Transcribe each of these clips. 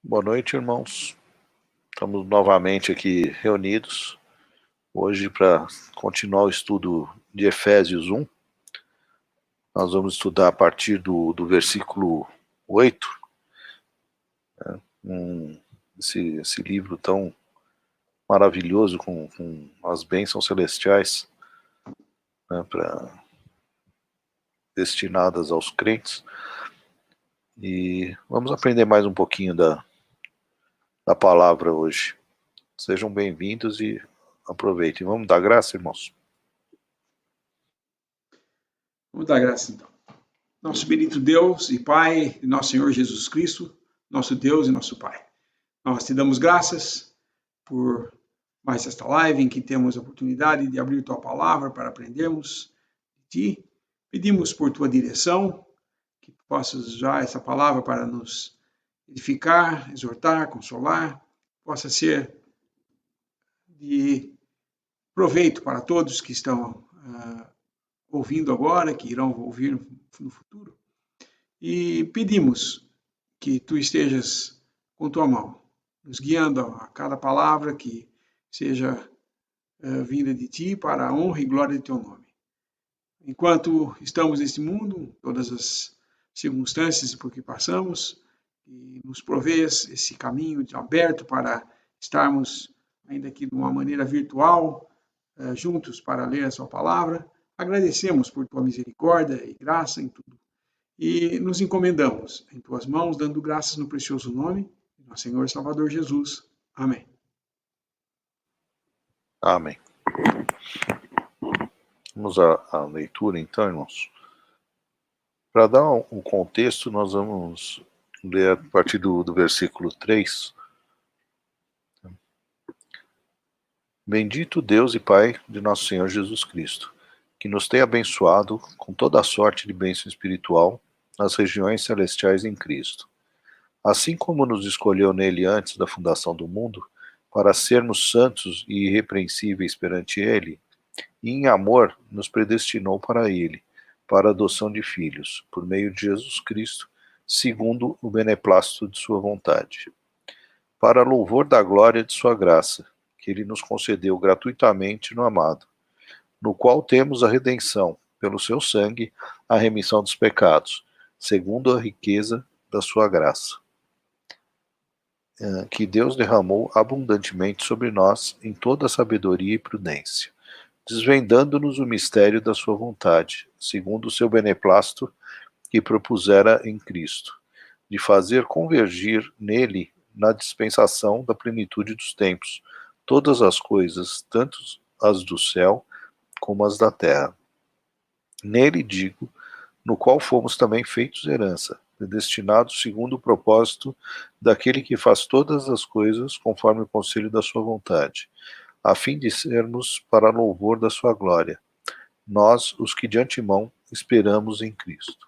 Boa noite, irmãos. Estamos novamente aqui reunidos hoje para continuar o estudo de Efésios 1. Nós vamos estudar a partir do versículo 8, esse livro tão maravilhoso com as bênçãos celestiais, né, destinadas aos crentes. E vamos aprender mais um pouquinho da palavra hoje. Sejam bem-vindos e aproveitem. Vamos dar graça, irmãos? Vamos dar graça, então. Nosso bendito Deus e Pai de nosso Senhor Jesus Cristo, nosso Deus e nosso Pai. Nós te damos graças por mais esta live em que temos a oportunidade de abrir tua palavra para aprendermos de ti. Pedimos por tua direção, que possas usar essa palavra para nos edificar, exortar, consolar, possa ser de proveito para todos que estão ouvindo agora, que irão ouvir no futuro. E pedimos que tu estejas com tua mão, nos guiando a cada palavra que seja vinda de ti para a honra e glória de teu nome. Enquanto estamos neste mundo, todas as circunstâncias por que passamos, e nos provês esse caminho aberto para estarmos, ainda que de uma maneira virtual, juntos para ler a sua palavra. Agradecemos por tua misericórdia e graça em tudo. E nos encomendamos em tuas mãos, dando graças no precioso nome de nosso Senhor e Salvador Jesus. Amém. Amém. Vamos à leitura, então, irmãos. Para dar um contexto, nós vamos ler a partir do versículo 3. Bendito Deus e Pai de nosso Senhor Jesus Cristo, que nos tem abençoado com toda a sorte de bênção espiritual nas regiões celestiais em Cristo. Assim como nos escolheu nele antes da fundação do mundo, para sermos santos e irrepreensíveis perante ele, e em amor nos predestinou para ele, para a adoção de filhos, por meio de Jesus Cristo, segundo o beneplácito de sua vontade. Para louvor da glória de sua graça, que ele nos concedeu gratuitamente no amado, no qual temos a redenção, pelo seu sangue, a remissão dos pecados, segundo a riqueza da sua graça, que Deus derramou abundantemente sobre nós em toda sabedoria e prudência, desvendando-nos o mistério da sua vontade, segundo o seu beneplácito que propusera em Cristo, de fazer convergir nele, na dispensação da plenitude dos tempos, todas as coisas, tanto as do céu como as da terra. Nele, digo, no qual fomos também feitos herança, predestinados segundo o propósito daquele que faz todas as coisas conforme o conselho da sua vontade, a fim de sermos para louvor da sua glória, nós, os que de antemão esperamos em Cristo.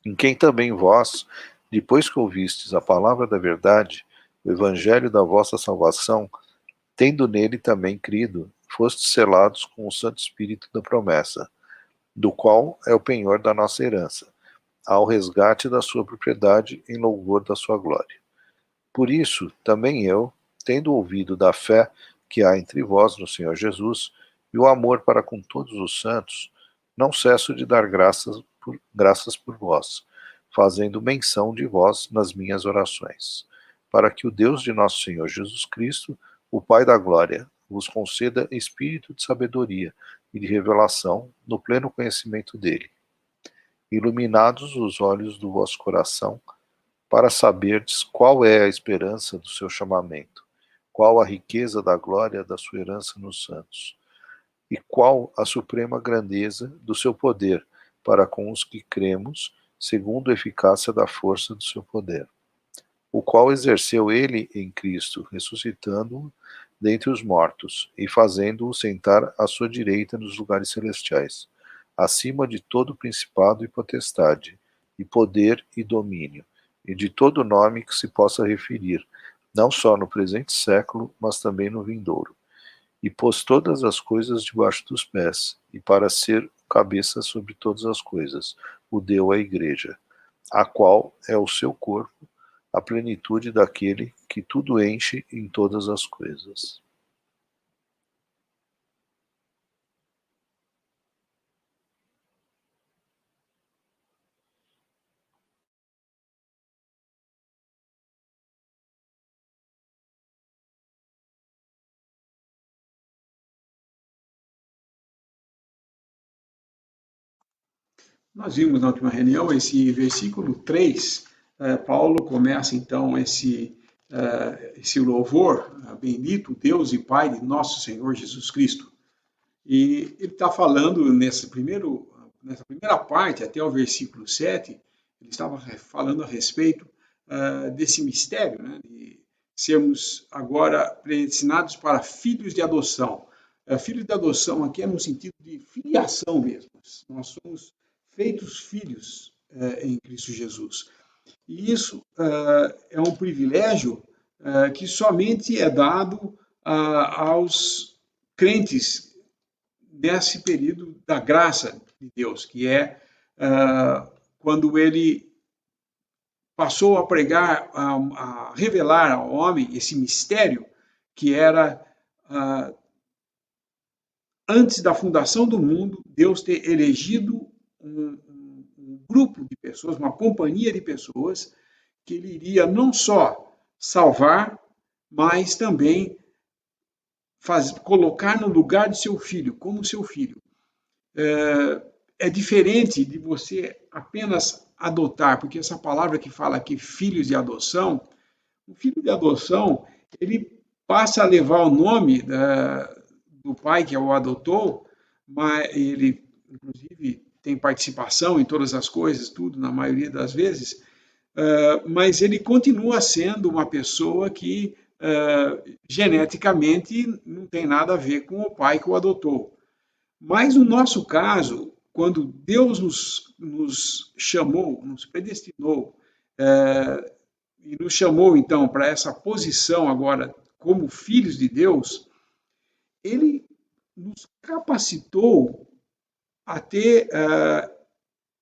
Em quem também vós, depois que ouvistes a palavra da verdade, o evangelho da vossa salvação, tendo nele também crido, fostes selados com o Santo Espírito da promessa, do qual é o penhor da nossa herança, ao resgate da sua propriedade em louvor da sua glória. Por isso, também eu, tendo ouvido da fé que há entre vós no Senhor Jesus, e o amor para com todos os santos, não cesso de dar graças por vós, fazendo menção de vós nas minhas orações, para que o Deus de nosso Senhor Jesus Cristo, o Pai da glória, vos conceda espírito de sabedoria e de revelação no pleno conhecimento dele, iluminados os olhos do vosso coração, para saberdes qual é a esperança do seu chamamento, qual a riqueza da glória da sua herança nos santos, e qual a suprema grandeza do seu poder para com os que cremos, segundo a eficácia da força do seu poder, o qual exerceu ele em Cristo, ressuscitando-o dentre os mortos e fazendo-o sentar à sua direita nos lugares celestiais, acima de todo principado e potestade, e poder e domínio, e de todo nome que se possa referir, não só no presente século, mas também no vindouro. E pôs todas as coisas debaixo dos pés, e para ser cabeça sobre todas as coisas, o deu à igreja, a qual é o seu corpo, a plenitude daquele que tudo enche em todas as coisas. Nós vimos na última reunião esse versículo 3, Paulo começa então esse louvor, bendito Deus e Pai de nosso Senhor Jesus Cristo. E ele está falando nessa primeira parte, até o versículo 7, ele estava falando a respeito desse mistério, né, de sermos agora predestinados para filhos de adoção. Filhos de adoção aqui é no sentido de filiação mesmo. Nós somos feitos filhos em Cristo Jesus. E isso é um privilégio que somente é dado aos crentes nesse período da graça de Deus, que é quando ele passou a pregar, a revelar ao homem esse mistério que era antes da fundação do mundo, Deus ter elegido um grupo de pessoas, uma companhia de pessoas, que ele iria não só salvar, mas também colocar no lugar de seu filho, como seu filho. É diferente de você apenas adotar, porque essa palavra que fala aqui, filhos de adoção, o filho de adoção, ele passa a levar o nome do pai que o adotou, mas ele, inclusive, tem participação em todas as coisas, tudo, na maioria das vezes, mas ele continua sendo uma pessoa que geneticamente não tem nada a ver com o pai que o adotou. Mas no nosso caso, quando Deus nos chamou, nos predestinou, e nos chamou então para essa posição agora como filhos de Deus, ele nos capacitou a ter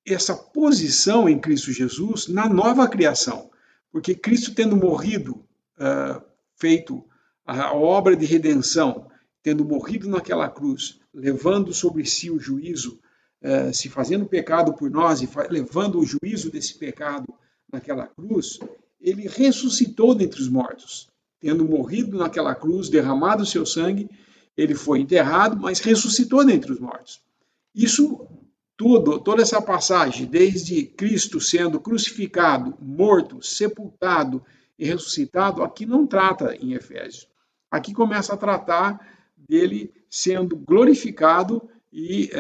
essa posição em Cristo Jesus na nova criação. Porque Cristo tendo morrido, feito a obra de redenção, tendo morrido naquela cruz, levando sobre si o juízo, se fazendo pecado por nós e levando o juízo desse pecado naquela cruz, ele ressuscitou dentre os mortos. Tendo morrido naquela cruz, derramado o seu sangue, ele foi enterrado, mas ressuscitou dentre os mortos. Isso toda essa passagem, desde Cristo sendo crucificado, morto, sepultado e ressuscitado, aqui não trata em Efésios. Aqui começa a tratar dele sendo glorificado e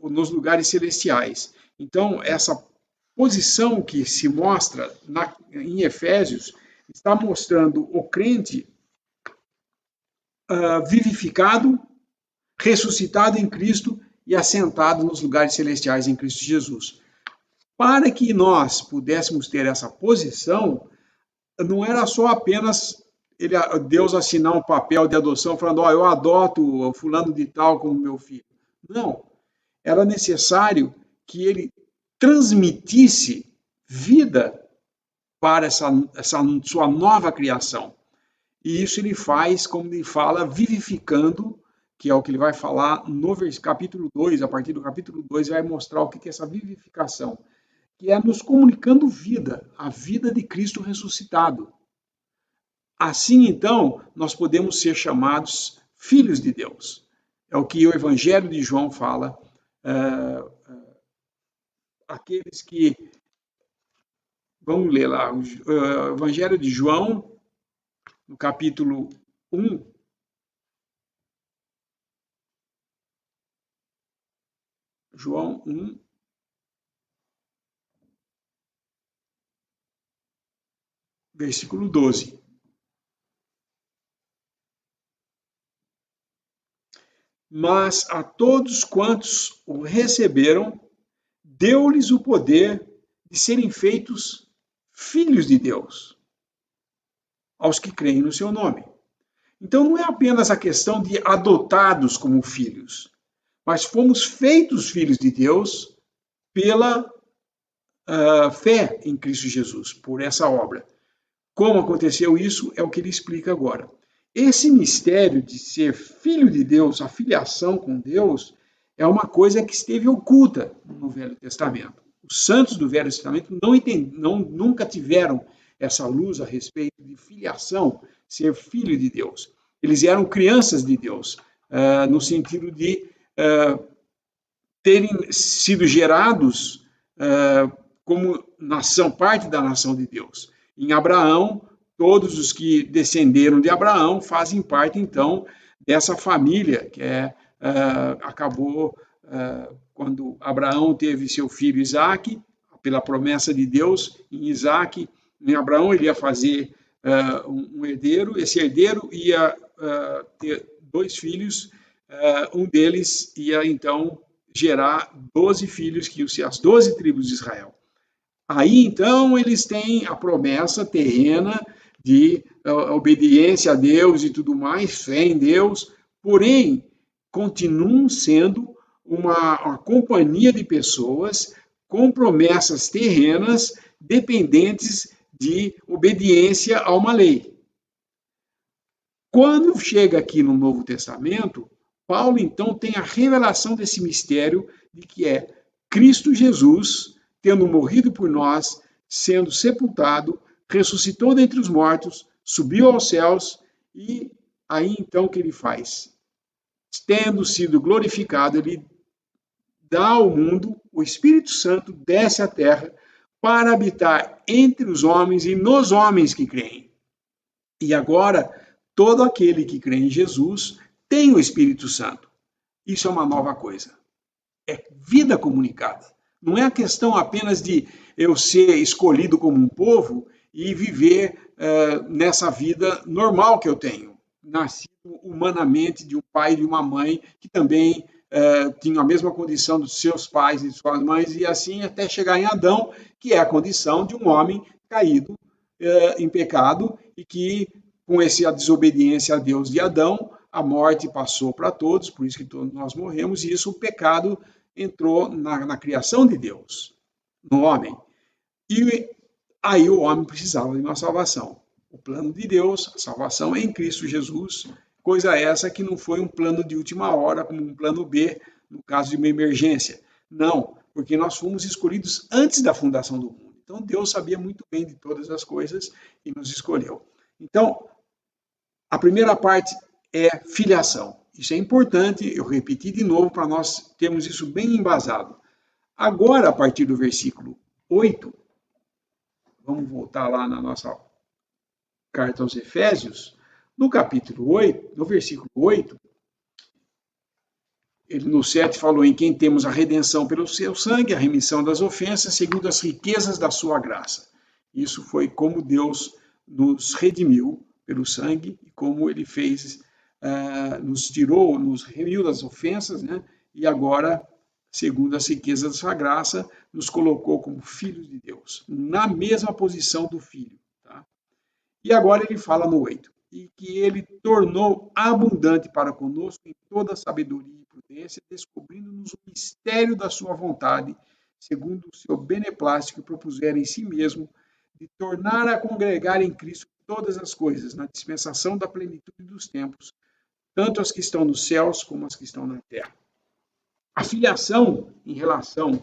nos lugares celestiais. Então, essa posição que se mostra em Efésios está mostrando o crente vivificado, ressuscitado em Cristo e assentado nos lugares celestiais em Cristo Jesus. Para que nós pudéssemos ter essa posição, não era só apenas Deus assinar um papel de adoção, falando, eu adoto o fulano de tal como meu filho. Não. Era necessário que ele transmitisse vida para essa sua nova criação. E isso ele faz, como ele fala, vivificando, que é o que ele vai falar no capítulo 2, a partir do capítulo 2, vai mostrar o que é essa vivificação, que é nos comunicando vida, a vida de Cristo ressuscitado. Assim, então, nós podemos ser chamados filhos de Deus. É o que o Evangelho de João fala, aqueles que... Vamos ler lá, o Evangelho de João, no capítulo 1, João 1, versículo 12. Mas a todos quantos o receberam, deu-lhes o poder de serem feitos filhos de Deus, aos que creem no seu nome. Então não é apenas a questão de adotados como filhos, mas fomos feitos filhos de Deus pela fé em Cristo Jesus, por essa obra. Como aconteceu isso é o que ele explica agora. Esse mistério de ser filho de Deus, a filiação com Deus, é uma coisa que esteve oculta no Velho Testamento. Os santos do Velho Testamento nunca tiveram essa luz a respeito de filiação, ser filho de Deus. Eles eram crianças de Deus, no sentido de terem sido gerados como nação, parte da nação de Deus. Em Abraão, todos os que descenderam de Abraão fazem parte, então, dessa família que acabou quando Abraão teve seu filho Isaque, pela promessa de Deus, em Isaque, em Abraão ele ia fazer um herdeiro, esse herdeiro ia ter 2 filhos, um deles ia, então, gerar 12 filhos, que iam ser as 12 tribos de Israel. Aí, então, eles têm a promessa terrena de obediência a Deus e tudo mais, fé em Deus, porém, continuam sendo uma companhia de pessoas com promessas terrenas dependentes de obediência a uma lei. Quando chega aqui no Novo Testamento, Paulo, então, tem a revelação desse mistério de que é Cristo Jesus, tendo morrido por nós, sendo sepultado, ressuscitou dentre os mortos, subiu aos céus, e aí então o que ele faz? Tendo sido glorificado, ele dá ao mundo, o Espírito Santo desce à terra para habitar entre os homens e nos homens que creem. E agora, todo aquele que crê em Jesus tem o Espírito Santo. Isso é uma nova coisa. É vida comunicada. Não é a questão apenas de eu ser escolhido como um povo e viver nessa vida normal que eu tenho. Nascido humanamente de um pai e de uma mãe que também tinham a mesma condição dos seus pais e de suas mães, e assim até chegar em Adão, que é a condição de um homem caído em pecado e que, com essa desobediência a Deus de Adão, a morte passou para todos, por isso que todos nós morremos, e isso o pecado entrou na criação de Deus, no homem. E aí o homem precisava de uma salvação. O plano de Deus, a salvação em Cristo Jesus, coisa essa que não foi um plano de última hora, como um plano B, no caso de uma emergência. Não, porque nós fomos escolhidos antes da fundação do mundo. Então Deus sabia muito bem de todas as coisas e nos escolheu. Então, a primeira parte é filiação. Isso é importante, eu repeti de novo para nós termos isso bem embasado. Agora, a partir do versículo 8, vamos voltar lá na nossa carta aos Efésios, no capítulo 8, no versículo 8, ele no 7 falou em quem temos a redenção pelo seu sangue, a remissão das ofensas, segundo as riquezas da sua graça. Isso foi como Deus nos redimiu pelo sangue e como ele fez, nos tirou, nos remiu das ofensas, né? E agora, segundo as riquezas da sua graça, nos colocou como filhos de Deus, na mesma posição do filho. Tá? E agora ele fala no 8, e que ele tornou abundante para conosco em toda sabedoria e prudência, descobrindo-nos o mistério da sua vontade, segundo o seu beneplácito que propusera em si mesmo, de tornar a congregar em Cristo todas as coisas, na dispensação da plenitude dos tempos, tanto as que estão nos céus como as que estão na terra. A filiação em relação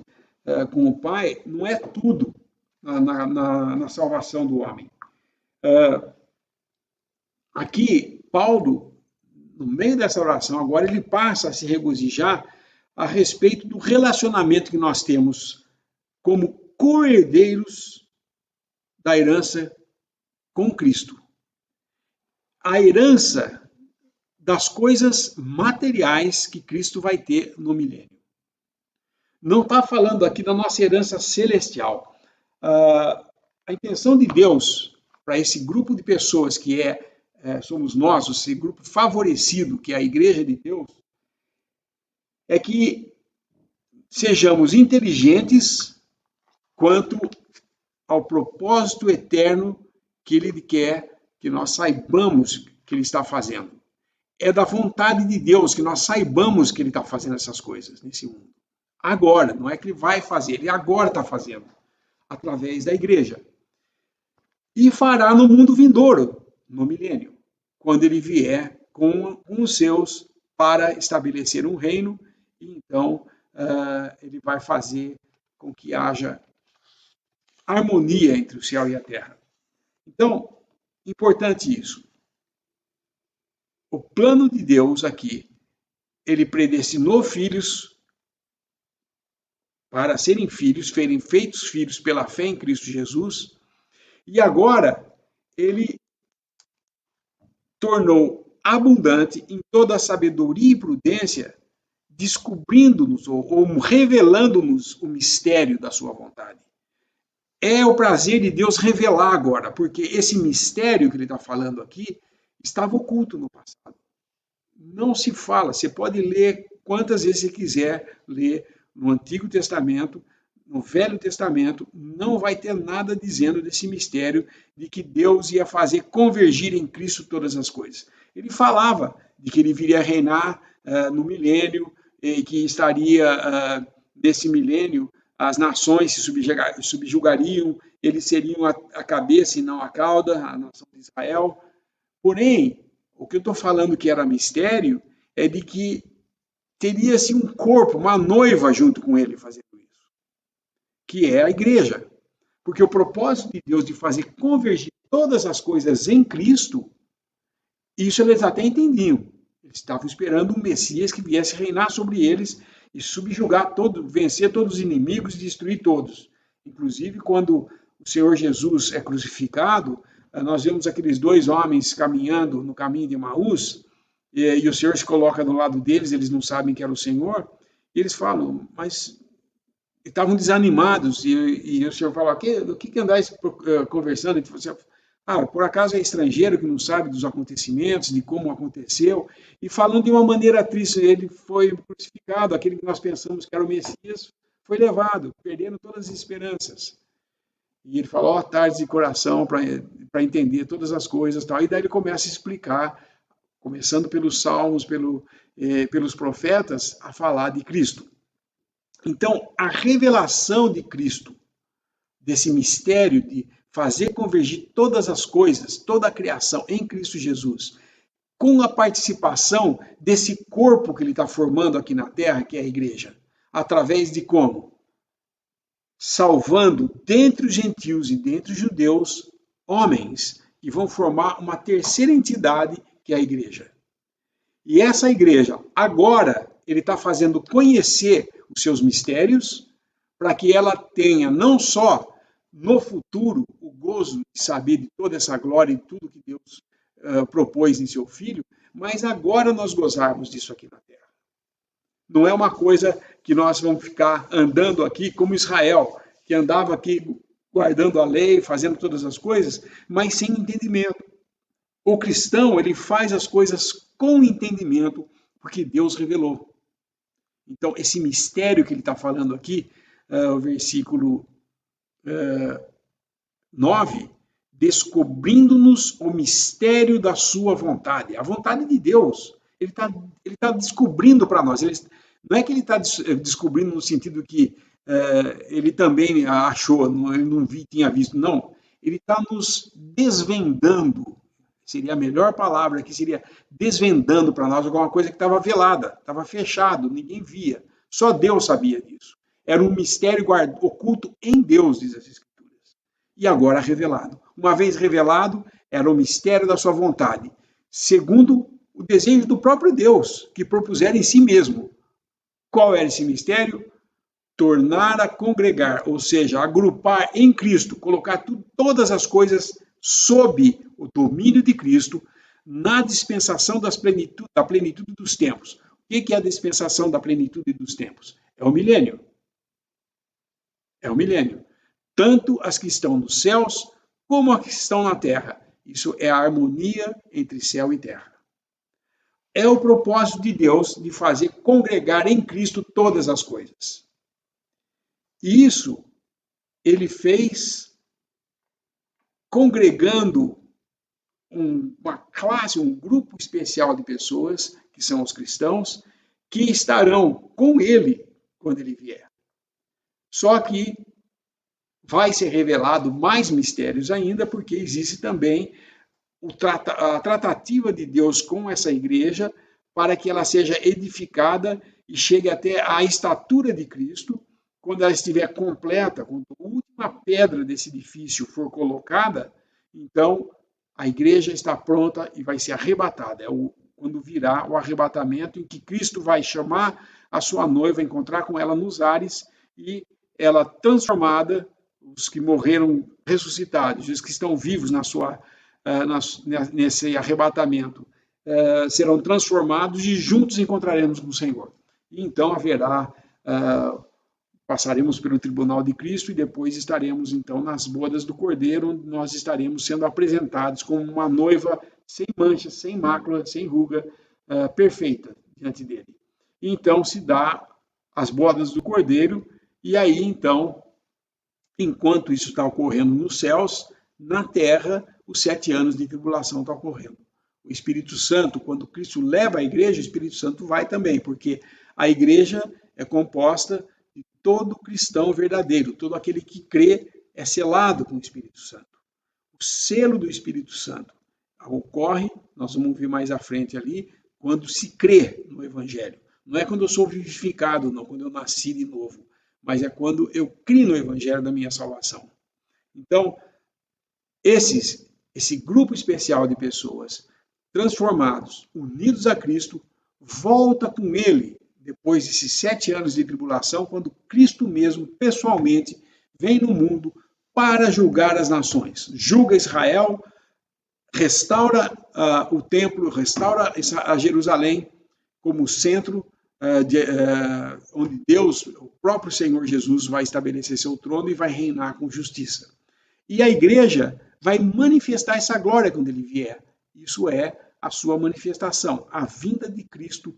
com o Pai não é tudo na salvação do homem. Aqui, Paulo, no meio dessa oração, agora ele passa a se regozijar a respeito do relacionamento que nós temos como co-herdeiros da herança com Cristo. A herança das coisas materiais que Cristo vai ter no milênio. Não está falando aqui da nossa herança celestial. A intenção de Deus para esse grupo de pessoas que somos nós, esse grupo favorecido, que é a Igreja de Deus, é que sejamos inteligentes quanto ao propósito eterno que Ele quer que nós saibamos que Ele está fazendo. É da vontade de Deus que nós saibamos que Ele está fazendo essas coisas nesse mundo. Agora, não é que Ele vai fazer, Ele agora está fazendo. através da igreja. E fará no mundo vindouro, no milênio, quando ele vier com os seus para estabelecer um reino, e então ele vai fazer com que haja harmonia entre o céu e a terra. Então, importante isso. O plano de Deus aqui, ele predestinou filhos para serem feitos filhos pela fé em Cristo Jesus, e agora ele tornou abundante em toda a sabedoria e prudência, descobrindo-nos ou revelando-nos o mistério da sua vontade. É o prazer de Deus revelar agora, porque esse mistério que ele está falando aqui estava oculto no passado. Não se fala, você pode ler quantas vezes você quiser ler no Antigo Testamento, no Velho Testamento, não vai ter nada dizendo desse mistério de que Deus ia fazer convergir em Cristo todas as coisas. Ele falava de que ele viria reinar no milênio, e que estaria nesse milênio, as nações se subjugariam, eles seriam a cabeça e não a cauda, a nação de Israel. Porém, o que eu estou falando que era mistério é de que teria-se um corpo, uma noiva junto com ele fazendo isso, que é a igreja. Porque o propósito de Deus de fazer convergir todas as coisas em Cristo, isso eles até entendiam. Eles estavam esperando um Messias que viesse reinar sobre eles e subjugar vencer todos os inimigos e destruir todos. Inclusive, quando o Senhor Jesus é crucificado, nós vemos aqueles dois homens caminhando no caminho de Emaús, e o Senhor se coloca do lado deles, eles não sabem que era o Senhor, e eles falam, mas estavam desanimados, e o Senhor fala, o que andais conversando? Por acaso é estrangeiro que não sabe dos acontecimentos, de como aconteceu, e falando de uma maneira triste, ele foi crucificado, aquele que nós pensamos que era o Messias, foi levado, perdendo todas as esperanças. E ele fala, tardes de coração para entender todas as coisas, tal. E daí ele começa a explicar, começando pelos salmos, pelos profetas, a falar de Cristo. Então, a revelação de Cristo, desse mistério de fazer convergir todas as coisas, toda a criação em Cristo Jesus, com a participação desse corpo que ele está formando aqui na Terra, que é a igreja, através de como? Salvando dentre os gentios e dentre os judeus homens que vão formar uma terceira entidade, que é a igreja. E essa igreja, agora, ele está fazendo conhecer os seus mistérios, para que ela tenha não só no futuro o gozo de saber de toda essa glória e tudo que Deus propôs em seu Filho, mas agora nós gozarmos disso aqui na Terra. Não é uma coisa que nós vamos ficar andando aqui como Israel, que andava aqui guardando a lei, fazendo todas as coisas, mas sem entendimento. O cristão, ele faz as coisas com entendimento, porque Deus revelou. Então, esse mistério que ele está falando aqui, o versículo 9, descobrindo-nos o mistério da sua vontade, a vontade de Deus. Ele tá descobrindo para nós. Não é que ele está descobrindo no sentido que ele também achou, ele não tinha visto, não. Ele está nos desvendando. Seria a melhor palavra que seria desvendando para nós alguma coisa que estava velada, estava fechado, ninguém via. Só Deus sabia disso. Era um mistério oculto em Deus, diz as Escrituras. E agora revelado. Uma vez revelado, era o mistério da sua vontade, segundo o desejo do próprio Deus, que propusera em si mesmo. Qual era esse mistério? Tornar a congregar, ou seja, agrupar em Cristo, colocar todas as coisas sob o domínio de Cristo, na dispensação da plenitude dos tempos. O que é a dispensação da plenitude dos tempos? É o milênio. É o milênio. Tanto as que estão nos céus, como as que estão na terra. Isso é a harmonia entre céu e terra. É o propósito de Deus de fazer congregar em Cristo todas as coisas. E isso ele fez congregando uma classe, um grupo especial de pessoas, que são os cristãos, que estarão com ele quando ele vier. Só que vai ser revelado mais mistérios ainda, porque existe também a tratativa de Deus com essa igreja para que ela seja edificada e chegue até a estatura de Cristo. Quando ela estiver completa, quando a última pedra desse edifício for colocada, então a igreja está pronta e vai ser arrebatada. Quando virá o arrebatamento, em que Cristo vai chamar a sua noiva, encontrar com ela nos ares, e ela transformada, os que morreram ressuscitados, os que estão vivos nesse arrebatamento, serão transformados e juntos encontraremos com o Senhor. E então haverá, passaremos pelo tribunal de Cristo e depois estaremos então nas bodas do Cordeiro, onde nós estaremos sendo apresentados como uma noiva sem mancha, sem mácula, sem ruga, perfeita diante dele. E então se dá as bodas do Cordeiro, e aí então, enquanto isso está ocorrendo nos céus, na terra, os 7 anos de tribulação estão ocorrendo. O Espírito Santo, quando Cristo leva a igreja, o Espírito Santo vai também, porque a igreja é composta de todo cristão verdadeiro, todo aquele que crê é selado com o Espírito Santo. O selo do Espírito Santo ocorre, nós vamos ver mais à frente ali, quando se crê no Evangelho. Não é quando eu sou vivificado, não, quando eu nasci de novo, mas é quando eu crio no Evangelho da minha salvação. Então, esse grupo especial de pessoas transformados, unidos a Cristo, volta com ele, depois desses 7 anos de tribulação, quando Cristo mesmo, pessoalmente, vem no mundo para julgar as nações. Julga Israel, restaura o templo, restaura a Jerusalém como centro onde Deus, o próprio Senhor Jesus, vai estabelecer seu trono e vai reinar com justiça. E a igreja vai manifestar essa glória quando ele vier. Isso é a sua manifestação, a vinda de Cristo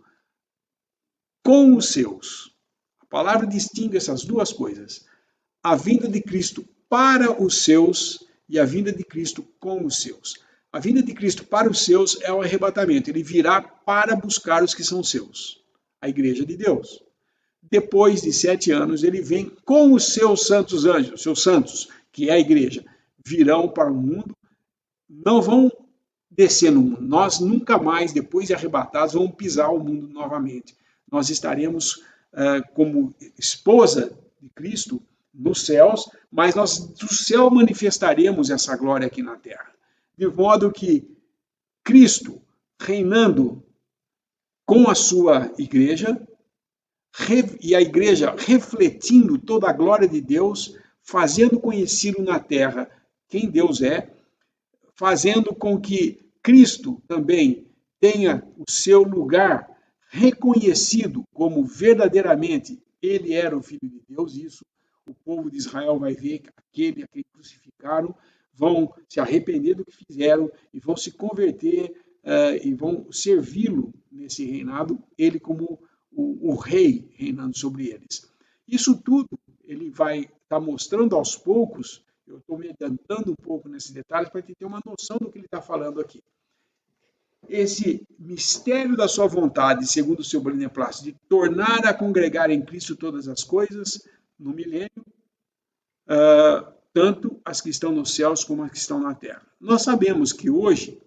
com os seus. A palavra distingue essas duas coisas. A vinda de Cristo para os seus e a vinda de Cristo com os seus. A vinda de Cristo para os seus é o arrebatamento. Ele virá para buscar os que são seus, a igreja de Deus. Depois de 7 anos, ele vem com os seus santos anjos, seus santos, que é a igreja, virão para o mundo, não vão descer no mundo. Nós nunca mais, depois de arrebatados, vamos pisar o mundo novamente. Nós estaremos como esposa de Cristo nos céus, mas nós do céu manifestaremos essa glória aqui na terra. De modo que Cristo, reinando com a sua igreja, e a igreja refletindo toda a glória de Deus, fazendo conhecido na terra quem Deus é, fazendo com que Cristo também tenha o seu lugar reconhecido como verdadeiramente ele era o Filho de Deus. Isso o povo de Israel vai ver, aquele a quem crucificaram, vão se arrepender do que fizeram e vão se converter e vão servi-lo nesse reinado, ele como o rei reinando sobre eles. Isso tudo ele vai estar mostrando aos poucos. Eu estou me adiantando um pouco nesses detalhes para ter uma noção do que ele está falando aqui. Esse mistério da sua vontade, segundo o seu beneplácito, de tornar a congregar em Cristo todas as coisas no milênio, tanto as que estão nos céus como as que estão na terra. Nós sabemos que hoje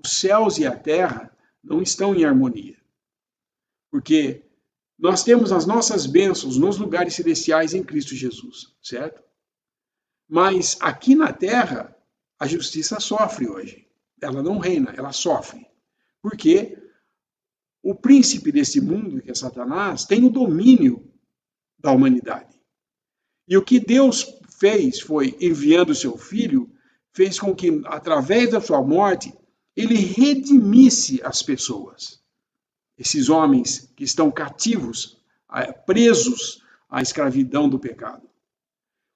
os céus e a terra não estão em harmonia, porque nós temos as nossas bênçãos nos lugares celestiais em Cristo Jesus, certo? Mas aqui na terra, a justiça sofre hoje. Ela não reina, ela sofre. Porque o príncipe desse mundo, que é Satanás, tem o domínio da humanidade. E o que Deus fez foi, enviando o seu filho, fez com que, através da sua morte, ele redimisse as pessoas. Esses homens que estão cativos, presos à escravidão do pecado.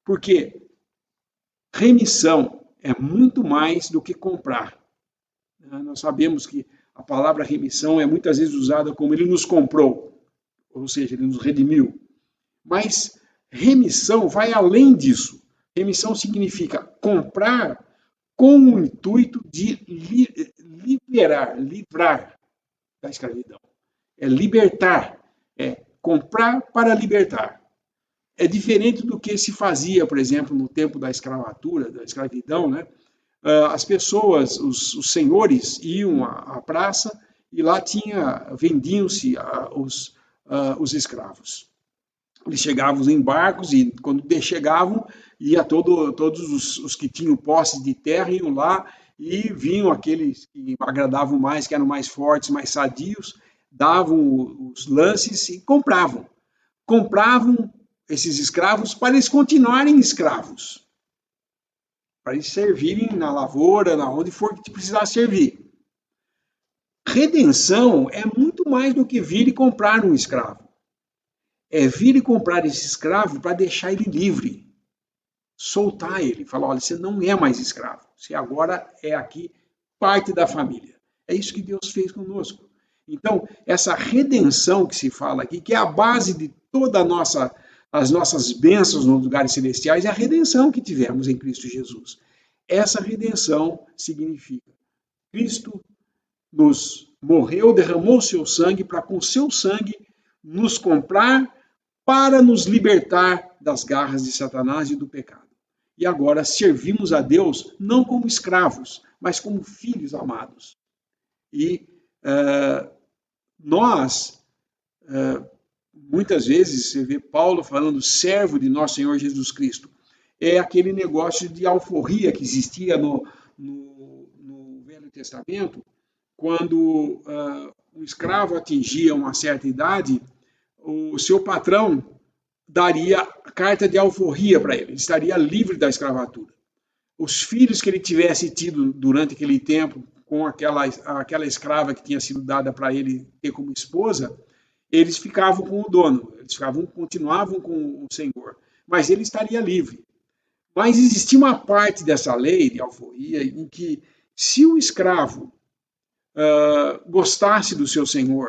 Porque remissão é muito mais do que comprar. Nós sabemos que a palavra remissão é muitas vezes usada como ele nos comprou, ou seja, ele nos redimiu. Mas remissão vai além disso. Remissão significa comprar com o intuito de livrar da escravidão. É libertar, é comprar para libertar. É diferente do que se fazia, por exemplo, no tempo da escravatura, da escravidão, né? As pessoas, os senhores iam à praça e lá vendiam-se os escravos. Eles chegavam em barcos e quando chegavam, todos os que tinham posse de terra iam lá e vinham aqueles que agradavam mais, que eram mais fortes, mais sadios, davam os lances e compravam. Compravam esses escravos para eles continuarem escravos, para eles servirem na lavoura, na onde for que precisasse servir. Redenção é muito mais do que vir e comprar um escravo. É vir e comprar esse escravo para deixar ele livre, soltar ele, falar, olha, você não é mais escravo, você agora é aqui parte da família. É isso que Deus fez conosco. Então, essa redenção que se fala aqui, que é a base de toda as nossas bênçãos nos lugares celestiais, é a redenção que tivemos em Cristo Jesus. Essa redenção significa Cristo nos morreu, derramou o seu sangue para com o seu sangue nos comprar para nos libertar das garras de Satanás e do pecado. E agora servimos a Deus não como escravos, mas como filhos amados. E nós, muitas vezes, você vê Paulo falando servo de nosso Senhor Jesus Cristo. É aquele negócio de alforria que existia no Velho Testamento, quando um escravo atingia uma certa idade, o seu patrão daria carta de alforria para ele estaria livre da escravatura. Os filhos que ele tivesse tido durante aquele tempo com aquela escrava que tinha sido dada para ele ter como esposa, eles ficavam com o dono, continuavam com o senhor, mas ele estaria livre. Mas existia uma parte dessa lei de alforria em que, se o escravo gostasse do seu senhor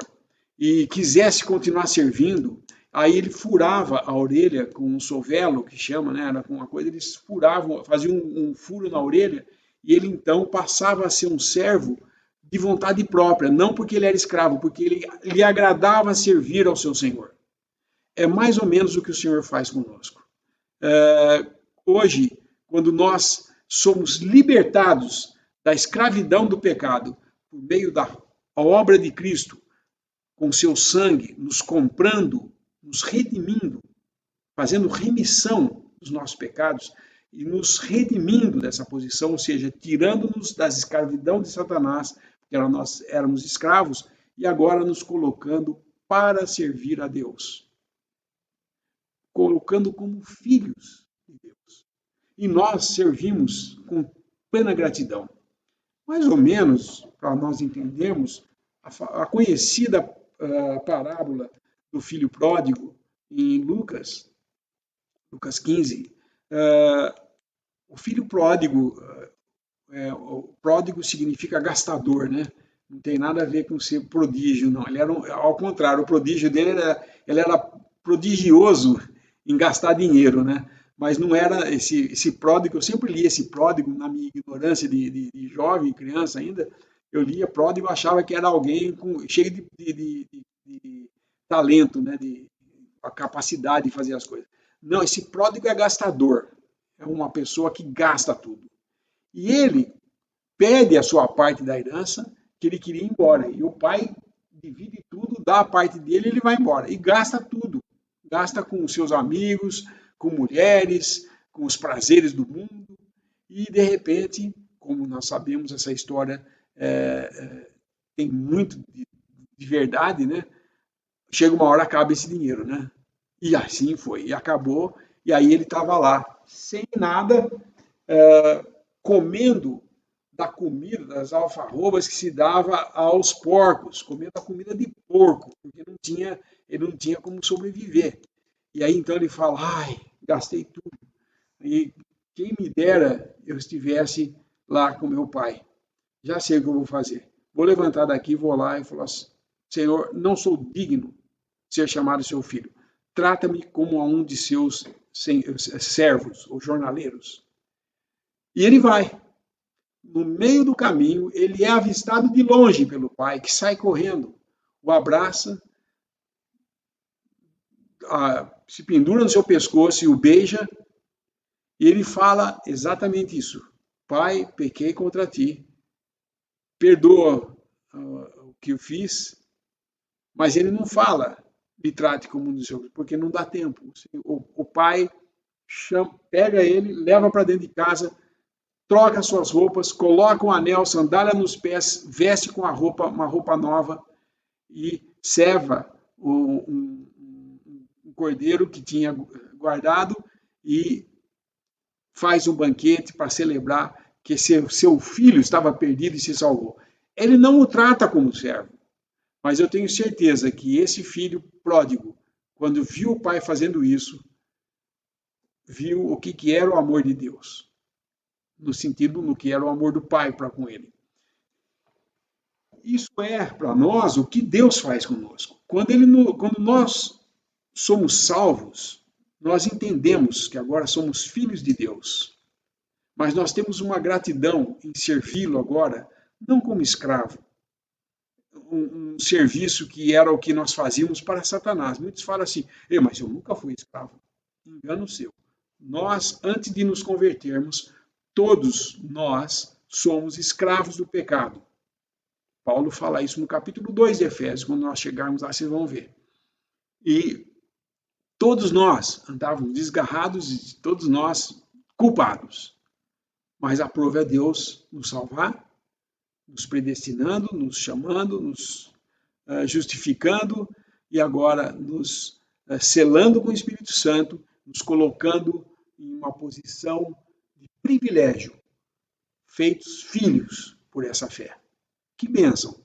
e quisesse continuar servindo, aí ele furava a orelha com um sovelo, que chama, né? Era com uma coisa, eles furavam, faziam um furo na orelha, e ele então passava a ser um servo de vontade própria, não porque ele era escravo, porque ele lhe agradava servir ao seu senhor. É mais ou menos o que o Senhor faz conosco. Hoje, quando nós somos libertados da escravidão do pecado, por meio da obra de Cristo, com seu sangue, nos comprando, nos redimindo, fazendo remissão dos nossos pecados e nos redimindo dessa posição, ou seja, tirando-nos da escravidão de Satanás, porque nós éramos escravos, e agora nos colocando para servir a Deus. Colocando como filhos de Deus. E nós servimos com plena gratidão. Mais ou menos, para nós entendermos, a conhecida parábola do filho pródigo em Lucas 15. O filho pródigo, o pródigo significa gastador, né? Não tem nada a ver com ser prodígio, não. Ele era, ao contrário, o prodígio dele ele era prodigioso em gastar dinheiro, né? Mas não era esse pródigo. Eu sempre li esse pródigo na minha ignorância de jovem, criança ainda. Eu lia pródigo e achava que era alguém cheio de talento, né? A capacidade de fazer as coisas. Não, esse pródigo é gastador. É uma pessoa que gasta tudo. E ele pede a sua parte da herança, que ele queria ir embora. E o pai divide tudo, dá a parte dele e ele vai embora. E gasta tudo. Gasta com os seus amigos, com mulheres, com os prazeres do mundo. E, de repente, como nós sabemos, essa história tem muito de verdade, né? Chega uma hora, acaba esse dinheiro, né? E assim foi. E acabou. E aí ele estava lá, sem nada, comendo da comida, das alfarrobas que se dava aos porcos, comendo a comida de porco, porque ele não tinha como sobreviver. E aí então ele fala, ai, gastei tudo. E quem me dera eu estivesse lá com meu pai. Já sei o que eu vou fazer. Vou levantar daqui, vou lá e falar assim, Senhor, não sou digno de ser chamado seu filho. Trata-me como a um de seus servos ou jornaleiros. E ele vai. No meio do caminho, ele é avistado de longe pelo pai, que sai correndo, o abraça, se pendura no seu pescoço e o beija, e ele fala exatamente isso. Pai, pequei contra ti, perdoa o que eu fiz, mas ele não fala, me trate como um dos seus, porque não dá tempo. O pai pega ele, leva para dentro de casa, troca suas roupas, coloca um anel, sandália nos pés, veste com uma roupa nova e ceva um cordeiro que tinha guardado e faz um banquete para celebrar que seu filho estava perdido e se salvou. Ele não o trata como servo, mas eu tenho certeza que esse filho pródigo, quando viu o pai fazendo isso, viu o que era o amor de Deus, no sentido no que era o amor do pai para com ele. Isso é para nós o que Deus faz conosco. Quando nós somos salvos, nós entendemos que agora somos filhos de Deus, mas nós temos uma gratidão em servi-lo agora, não como escravo, um serviço que era o que nós fazíamos para Satanás. Muitos falam assim, mas eu nunca fui escravo. Engano seu. Nós, antes de nos convertermos, todos nós somos escravos do pecado. Paulo fala isso no capítulo 2 de Efésios, quando nós chegarmos lá, vocês vão ver. E todos nós andávamos desgarrados e todos nós culpados. Mas aprove a Deus nos salvar, nos predestinando, nos chamando, nos justificando e agora nos selando com o Espírito Santo, nos colocando em uma posição de privilégio, feitos filhos por essa fé. Que bênção!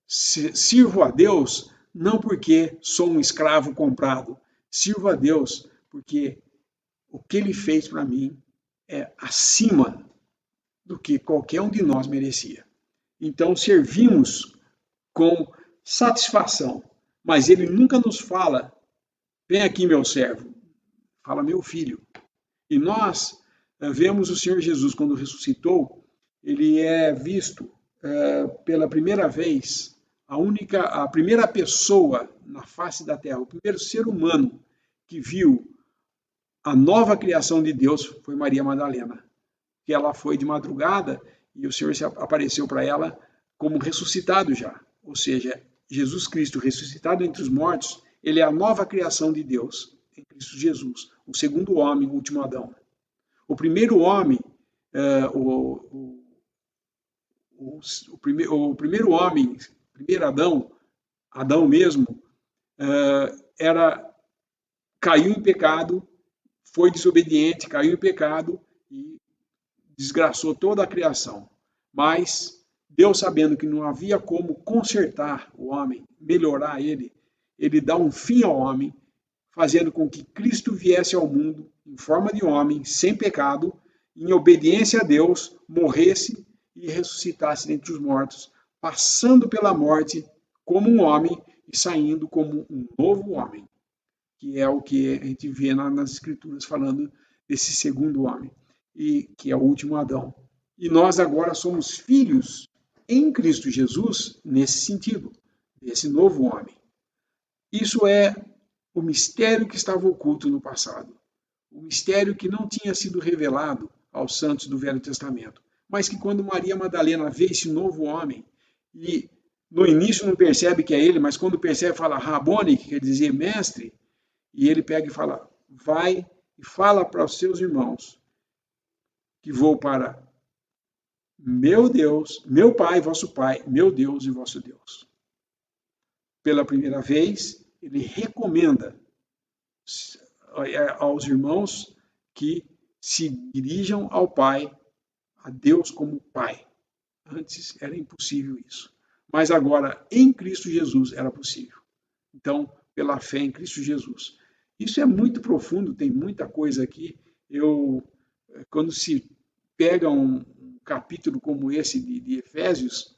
Sirvo a Deus não porque sou um escravo comprado, sirvo a Deus porque o que Ele fez para mim é acima do que qualquer um de nós merecia. Então servimos com satisfação, mas Ele nunca nos fala, vem aqui meu servo, fala meu filho. E nós vemos o Senhor Jesus quando ressuscitou, Ele é visto pela primeira vez, a primeira pessoa na face da terra, o primeiro ser humano que viu a nova criação de Deus foi Maria Madalena, que ela foi de madrugada e o Senhor apareceu para ela como ressuscitado já, ou seja, Jesus Cristo ressuscitado entre os mortos, ele é a nova criação de Deus em Cristo Jesus, o segundo homem, o último Adão. O primeiro homem, o primeiro homem, primeiro Adão mesmo, caiu em pecado, foi desobediente, caiu em pecado e desgraçou toda a criação. Mas Deus, sabendo que não havia como consertar o homem, melhorar ele dá um fim ao homem, fazendo com que Cristo viesse ao mundo em forma de homem, sem pecado, em obediência a Deus, morresse e ressuscitasse dentre os mortos, passando pela morte como um homem e saindo como um novo homem, que é o que a gente vê nas Escrituras falando desse segundo homem, e que é o último Adão. E nós agora somos filhos em Cristo Jesus nesse sentido, desse novo homem. Isso é o mistério que estava oculto no passado, o mistério que não tinha sido revelado aos santos do Velho Testamento, mas que quando Maria Madalena vê esse novo homem, e no início não percebe que é ele, mas quando percebe fala Rabone, que quer dizer mestre, e ele pega e fala, vai e fala para os seus irmãos que vou para meu Deus, meu Pai, vosso Pai, meu Deus e vosso Deus. Pela primeira vez, ele recomenda aos irmãos que se dirijam ao Pai, a Deus como Pai. Antes era impossível isso. Mas agora, em Cristo Jesus, era possível. Então, pela fé em Cristo Jesus. Isso é muito profundo, tem muita coisa aqui. Quando se pega um capítulo como esse de Efésios,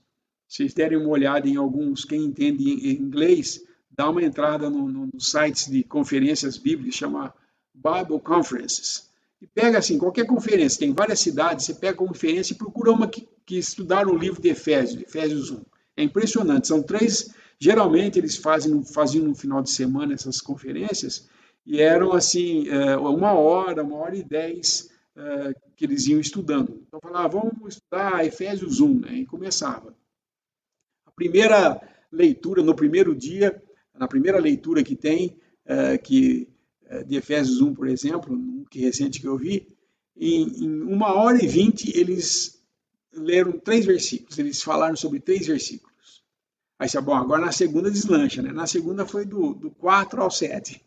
se vocês derem uma olhada em alguns, quem entende em inglês, dá uma entrada nos sites de conferências bíblicas, chama Bible Conferences. E pega assim, qualquer conferência, tem várias cidades, você pega a conferência e procura uma que estudaram o livro de Efésios 1. É impressionante, são 3, geralmente eles faziam no final de semana essas conferências, e eram assim, 1 hora e 10 que eles iam estudando. Então falava, vamos estudar Efésios 1, né? E começava. A primeira leitura, no primeiro dia, na primeira leitura que tem, de Efésios 1, por exemplo, um que recente que eu vi, em 1 hora e 20 eles leram 3 versículos, eles falaram sobre 3 versículos. Aí você, bom, agora na segunda deslancha, né? Na segunda foi do 4 ao 7.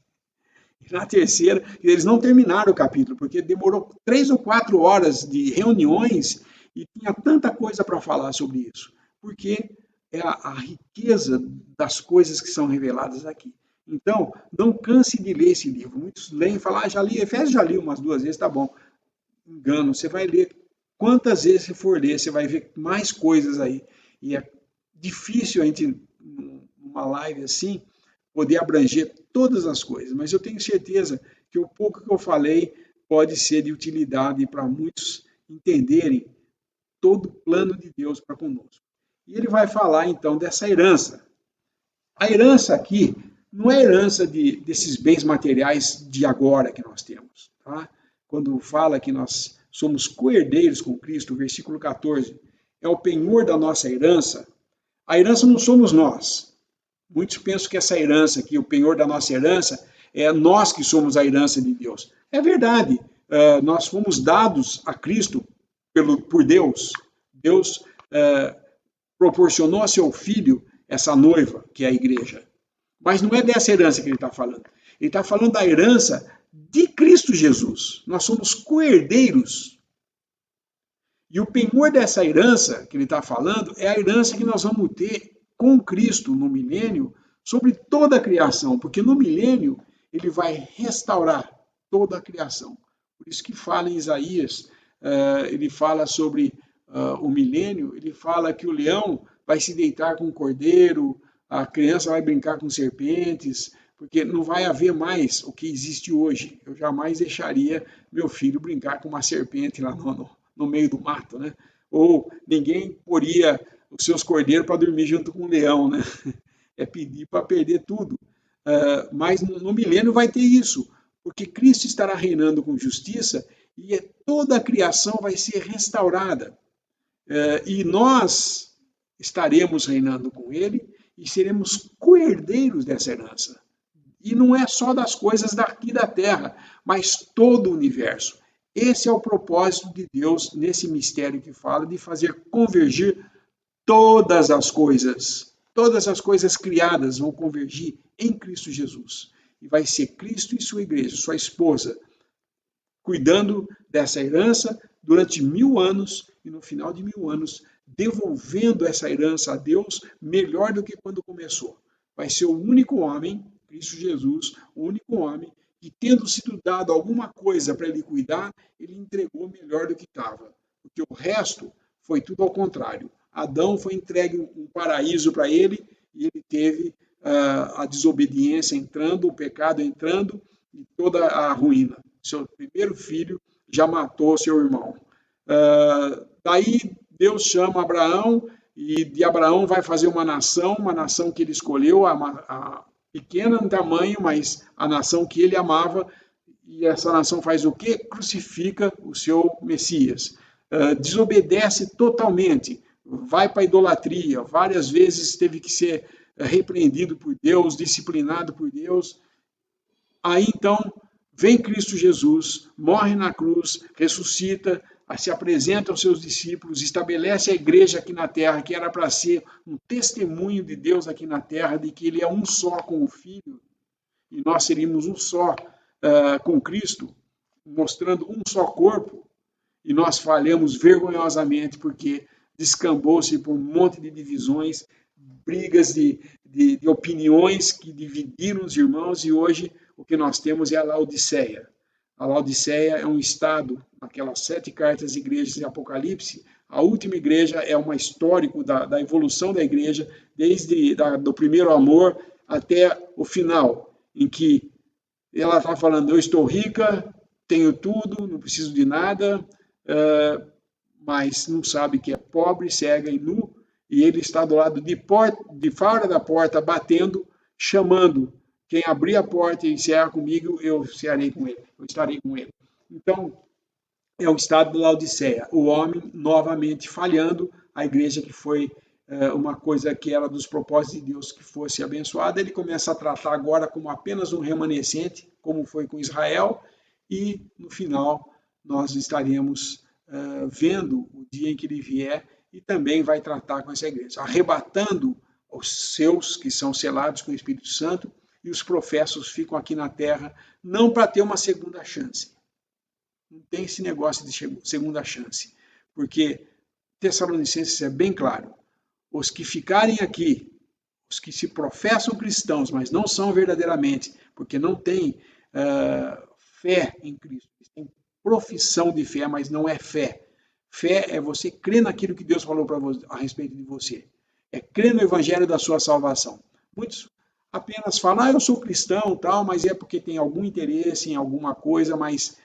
E na terceira, eles não terminaram o capítulo, porque demorou 3 ou 4 horas de reuniões e tinha tanta coisa para falar sobre isso. Porque é a riqueza das coisas que são reveladas aqui. Então, não canse de ler esse livro. Muitos leem e falam, já li, Efésios já li umas 2 vezes, tá bom. Engano, você vai ler quantas vezes você for ler, você vai ver mais coisas aí. E é difícil a gente, numa live assim, poder abranger todas as coisas, mas eu tenho certeza que o pouco que eu falei pode ser de utilidade para muitos entenderem todo o plano de Deus para conosco. E ele vai falar então dessa herança. A herança aqui não é herança desses bens materiais de agora que nós temos. Tá? Quando fala que nós somos co-herdeiros com Cristo, versículo 14, é o penhor da nossa herança. A herança não somos nós. Muitos pensam que essa herança aqui, o penhor da nossa herança, é nós que somos a herança de Deus. É verdade, nós fomos dados a Cristo por Deus. Deus proporcionou a seu Filho essa noiva, que é a igreja. Mas não é dessa herança que ele está falando. Ele está falando da herança de Cristo Jesus. Nós somos co-herdeiros. E o penhor dessa herança que ele está falando é a herança que nós vamos ter com Cristo no milênio sobre toda a criação, porque no milênio ele vai restaurar toda a criação. Por isso que fala em Isaías, ele fala sobre o milênio, ele fala que o leão vai se deitar com o cordeiro, a criança vai brincar com serpentes, porque não vai haver mais o que existe hoje. Eu jamais deixaria meu filho brincar com uma serpente lá no meio do mato, né? Ou ninguém poria os seus cordeiros para dormir junto com o leão, né? É pedir para perder tudo. Mas no milênio vai ter isso, porque Cristo estará reinando com justiça e toda a criação vai ser restaurada. E nós estaremos reinando com Ele e seremos co-herdeiros dessa herança. E não é só das coisas daqui da terra, mas todo o universo. Esse é o propósito de Deus nesse mistério que fala de fazer convergir todas as coisas criadas vão convergir em Cristo Jesus. E vai ser Cristo e sua igreja, sua esposa, cuidando dessa herança durante 1000 anos e no final de 1000 anos, devolvendo essa herança a Deus melhor do que quando começou. Vai ser o único homem, Cristo Jesus, o único homem que, tendo sido dado alguma coisa para ele cuidar, ele entregou melhor do que estava. Porque o resto foi tudo ao contrário. Adão foi entregue um paraíso para ele e ele teve a desobediência entrando, o pecado entrando e toda a ruína. Seu primeiro filho já matou seu irmão. Daí Deus chama Abraão e de Abraão vai fazer uma nação que ele escolheu, a pequena em tamanho, mas a nação que ele amava. E essa nação faz o quê? Crucifica o seu Messias. Desobedece totalmente. Vai para a idolatria, várias vezes teve que ser repreendido por Deus, disciplinado por Deus. Aí então vem Cristo Jesus, morre na cruz, ressuscita, se apresenta aos seus discípulos, estabelece a igreja aqui na terra, que era para ser um testemunho de Deus aqui na terra, de que ele é um só com o Filho, e nós seríamos um só com Cristo, mostrando um só corpo, e nós falhamos vergonhosamente porque descambou-se por um monte de divisões, brigas de opiniões que dividiram os irmãos, e hoje o que nós temos é a Laodiceia. A Laodiceia é um estado, aquelas 7 cartas de igrejas de Apocalipse. A última igreja é um histórico da evolução da igreja, desde do primeiro amor até o final, em que ela está falando, eu estou rica, tenho tudo, não preciso de nada, mas não sabe que é pobre, cega e nu, e ele está do lado de fora da porta, batendo, chamando Quem abrir a porta e cear comigo, eu cearei com ele, eu estarei com ele. Então, é o estado de Laodiceia, o homem novamente falhando, a igreja que foi uma coisa que era dos propósitos de Deus que fosse abençoada, ele começa a tratar agora como apenas um remanescente, como foi com Israel, e no final nós estaremos vendo o dia em que ele vier e também vai tratar com essa igreja, arrebatando os seus que são selados com o Espírito Santo, e os professos ficam aqui na terra não para ter uma segunda chance. Não tem esse negócio de segunda chance, porque Tessalonicenses é bem claro, os que ficarem aqui, os que se professam cristãos, mas não são verdadeiramente, porque não têm fé em Cristo, têm profissão de fé, mas não é fé. Fé é você crer naquilo que Deus falou a respeito de você. É crer no evangelho da sua salvação. Muitos apenas falam, eu sou cristão, tal, mas é porque tem algum interesse em alguma coisa, mas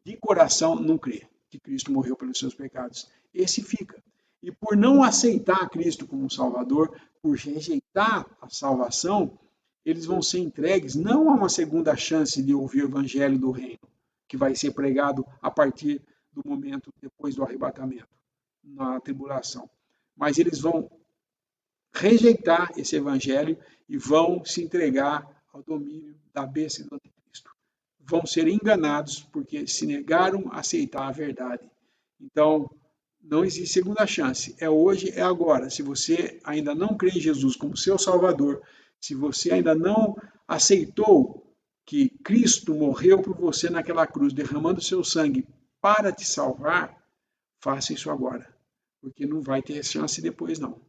de coração não crê que Cristo morreu pelos seus pecados. Esse fica. E por não aceitar Cristo como Salvador, por rejeitar a salvação, eles vão ser entregues não a uma segunda chance de ouvir o evangelho do reino, que vai ser pregado a partir do momento depois do arrebatamento, na tribulação. Mas eles vão rejeitar esse evangelho e vão se entregar ao domínio da besta e do anticristo. Vão ser enganados porque se negaram a aceitar a verdade. Então, não existe segunda chance. É hoje, é agora. Se você ainda não crê em Jesus como seu Salvador, se você ainda não aceitou que Cristo morreu por você naquela cruz, derramando seu sangue para te salvar, faça isso agora, porque não vai ter chance depois não.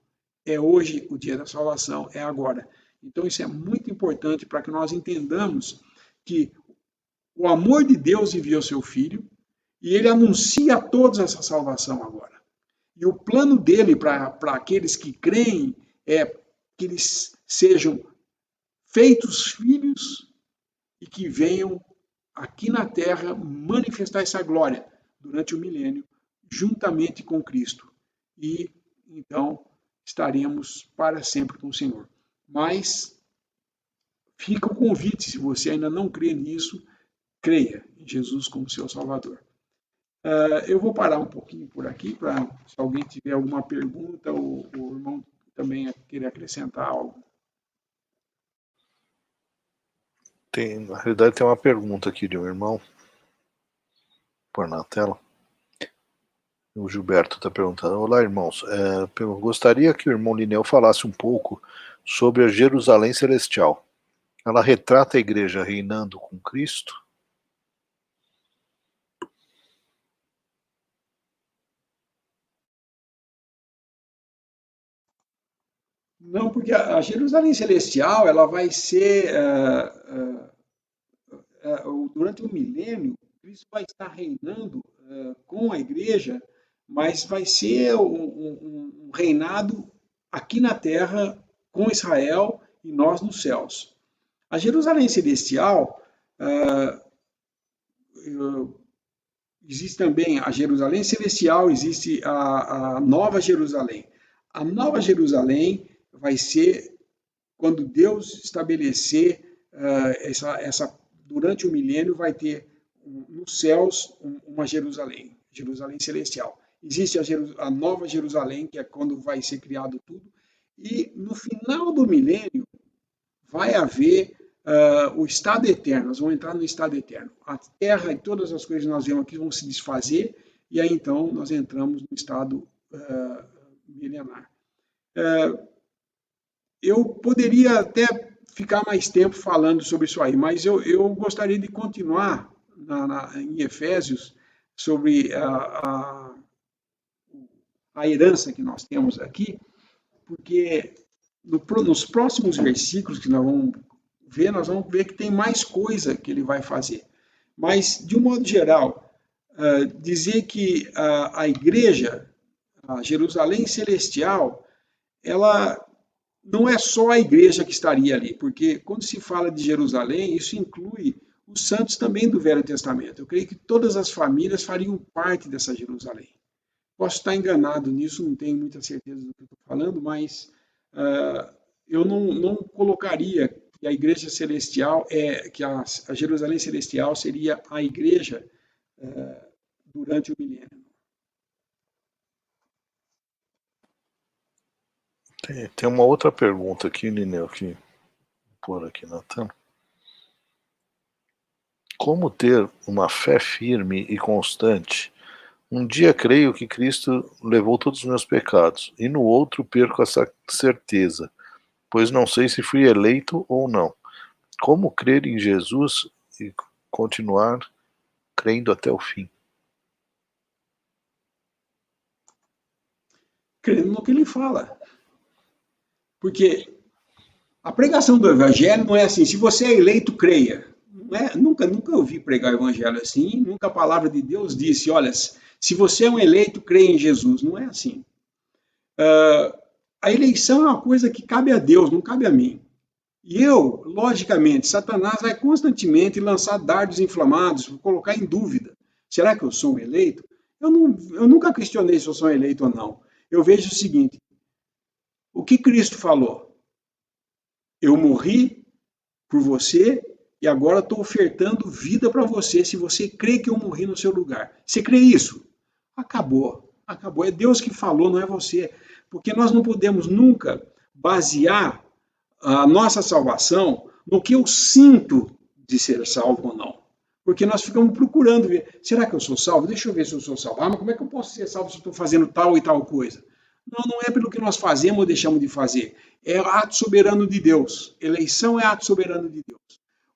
É hoje o dia da salvação, é agora. Então isso é muito importante para que nós entendamos que o amor de Deus enviou seu Filho e ele anuncia a todos essa salvação agora. E o plano dele para aqueles que creem é que eles sejam feitos filhos e que venham aqui na terra manifestar essa glória durante o milênio, juntamente com Cristo. E então estaremos para sempre com o Senhor. Mas fica o convite, se você ainda não crê nisso, creia em Jesus como seu Salvador. Eu vou parar um pouquinho por aqui, para se alguém tiver alguma pergunta, ou o irmão também querer acrescentar algo. Na realidade tem uma pergunta aqui de um irmão, pôr na tela. O Gilberto está perguntando, olá irmãos, eu gostaria que o irmão Lineu falasse um pouco sobre a Jerusalém Celestial. Ela retrata a igreja reinando com Cristo? Não, porque a Jerusalém Celestial ela vai ser, durante o milênio, Cristo vai estar reinando com a igreja, mas vai ser um reinado aqui na terra com Israel e nós nos céus. A Jerusalém Celestial, existe também a Jerusalém Celestial, existe a Nova Jerusalém. A Nova Jerusalém vai ser quando Deus estabelecer durante o milênio, vai ter nos céus uma Jerusalém, Jerusalém Celestial. Existe a Nova Jerusalém, que é quando vai ser criado tudo, e no final do milênio vai haver o estado eterno, nós vamos entrar no estado eterno. A terra e todas as coisas que nós vemos aqui vão se desfazer, e aí então nós entramos no estado milenar. Eu poderia até ficar mais tempo falando sobre isso aí, mas eu gostaria de continuar em Efésios sobre a herança que nós temos aqui, porque nos próximos versículos que nós vamos ver que tem mais coisa que ele vai fazer. Mas, de um modo geral, dizer que a igreja, a Jerusalém Celestial, ela não é só a igreja que estaria ali, porque quando se fala de Jerusalém, isso inclui os santos também do Velho Testamento. Eu creio que todas as famílias fariam parte dessa Jerusalém. Posso estar enganado nisso, não tenho muita certeza do que estou falando, mas eu não colocaria que a igreja celestial que a Jerusalém celestial seria a igreja durante o milênio. Tem uma outra pergunta aqui, Ninel, que vou pôr aqui na tela. Como ter uma fé firme e constante? Um dia creio que Cristo levou todos os meus pecados, e no outro perco essa certeza, pois não sei se fui eleito ou não. Como crer em Jesus e continuar crendo até o fim? Crendo no que ele fala. Porque a pregação do evangelho não é assim, se você é eleito, creia. Não é, nunca ouvi pregar o evangelho assim, nunca a palavra de Deus disse, olha, se você é um eleito, creia em Jesus. Não é assim. A eleição é uma coisa que cabe a Deus, não cabe a mim. E eu, logicamente, Satanás vai constantemente lançar dardos inflamados, colocar em dúvida. Será que eu sou um eleito? Eu nunca questionei se eu sou um eleito ou não. Eu vejo o seguinte, o que Cristo falou? Eu morri por você e agora estou ofertando vida para você, se você crê que eu morri no seu lugar. Você crê isso? Acabou. Acabou. É Deus que falou, não é você. Porque nós não podemos nunca basear a nossa salvação no que eu sinto de ser salvo ou não. Porque nós ficamos procurando ver, será que eu sou salvo? Deixa eu ver se eu sou salvo. Mas como é que eu posso ser salvo se eu estou fazendo tal e tal coisa? Não é pelo que nós fazemos ou deixamos de fazer. É ato soberano de Deus. Eleição é ato soberano de Deus.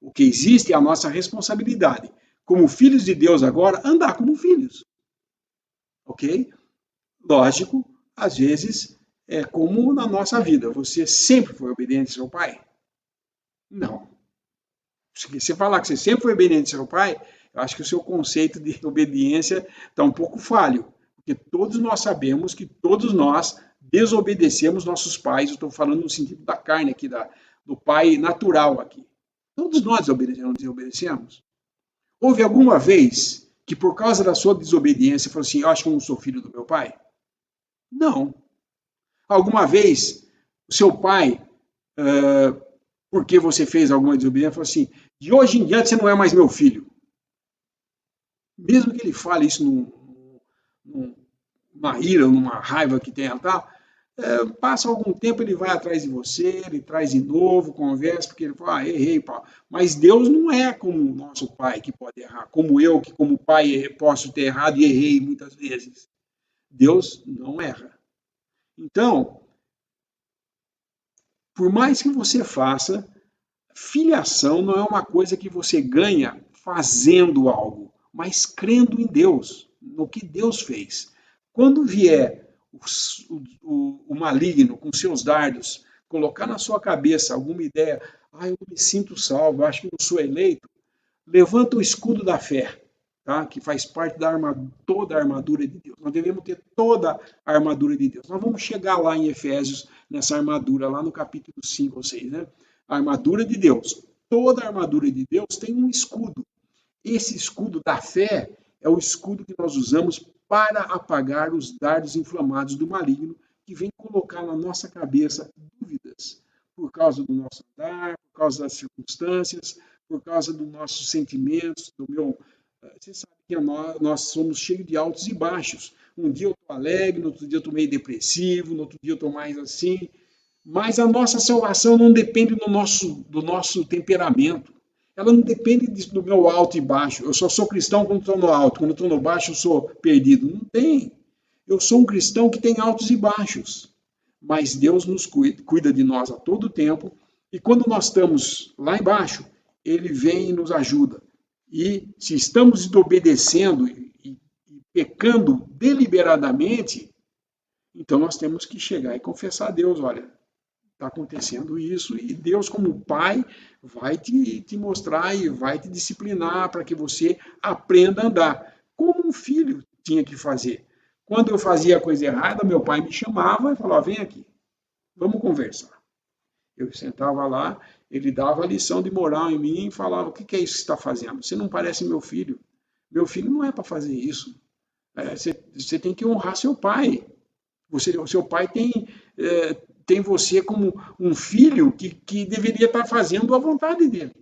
O que existe é a nossa responsabilidade. Como filhos de Deus agora, andar como filhos. Ok? Lógico, às vezes, é como na nossa vida. Você sempre foi obediente ao seu pai? Não. Se você falar que você sempre foi obediente ao seu pai, eu acho que o seu conceito de obediência está um pouco falho. Porque todos nós sabemos que todos nós desobedecemos nossos pais. Eu estou falando no sentido da carne aqui, do pai natural aqui. Todos nós desobedecemos. Houve alguma vez que por causa da sua desobediência falou assim, eu acho que eu não sou filho do meu pai? Não. Alguma vez o seu pai, porque você fez alguma desobediência, falou assim, de hoje em diante você não é mais meu filho. Mesmo que ele fale isso numa ira, numa raiva que tenha, tal, passa algum tempo, ele vai atrás de você, ele traz de novo, conversa, porque ele fala, errei, pá. Mas Deus não é como o nosso pai que pode errar, como eu, que como pai posso ter errado e errei muitas vezes. Deus não erra. Então, por mais que você faça, filiação não é uma coisa que você ganha fazendo algo, mas crendo em Deus, no que Deus fez. Quando vier o maligno com seus dardos colocar na sua cabeça alguma ideia, eu me sinto salvo, acho que não sou eleito, levanta o escudo da fé, tá? Que faz parte toda a armadura de Deus. Nós devemos ter toda a armadura de Deus. Nós vamos chegar lá em Efésios, nessa armadura, lá no capítulo 5 ou 6, né? A armadura de Deus. Toda a armadura de Deus tem um escudo. Esse escudo da fé é o escudo que nós usamos para apagar os dardos inflamados do maligno que vem colocar na nossa cabeça dúvidas por causa do nosso andar, por causa das circunstâncias, por causa dos nossos sentimentos, Você sabe que nós somos cheios de altos e baixos. Um dia eu estou alegre, no outro dia eu estou meio depressivo, no outro dia eu estou mais assim. Mas a nossa salvação não depende do nosso temperamento. Ela não depende do meu alto e baixo. Eu só sou cristão quando estou no alto, quando estou no baixo eu sou perdido. Não tem. Eu sou um cristão que tem altos e baixos. Mas Deus nos cuida de nós a todo tempo. E quando nós estamos lá embaixo, Ele vem e nos ajuda. E se estamos desobedecendo e pecando deliberadamente, então nós temos que chegar e confessar a Deus, olha, está acontecendo isso, e Deus, como pai, vai te mostrar e vai te disciplinar para que você aprenda a andar, como um filho tinha que fazer. Quando eu fazia a coisa errada, meu pai me chamava e falava, vem aqui, vamos conversar. Eu sentava lá, ele dava a lição de moral em mim e falava, o que é isso que você está fazendo? Você não parece meu filho. Meu filho não é para fazer isso. Você tem que honrar seu pai. O seu pai tem você como um filho que deveria estar fazendo a vontade dele.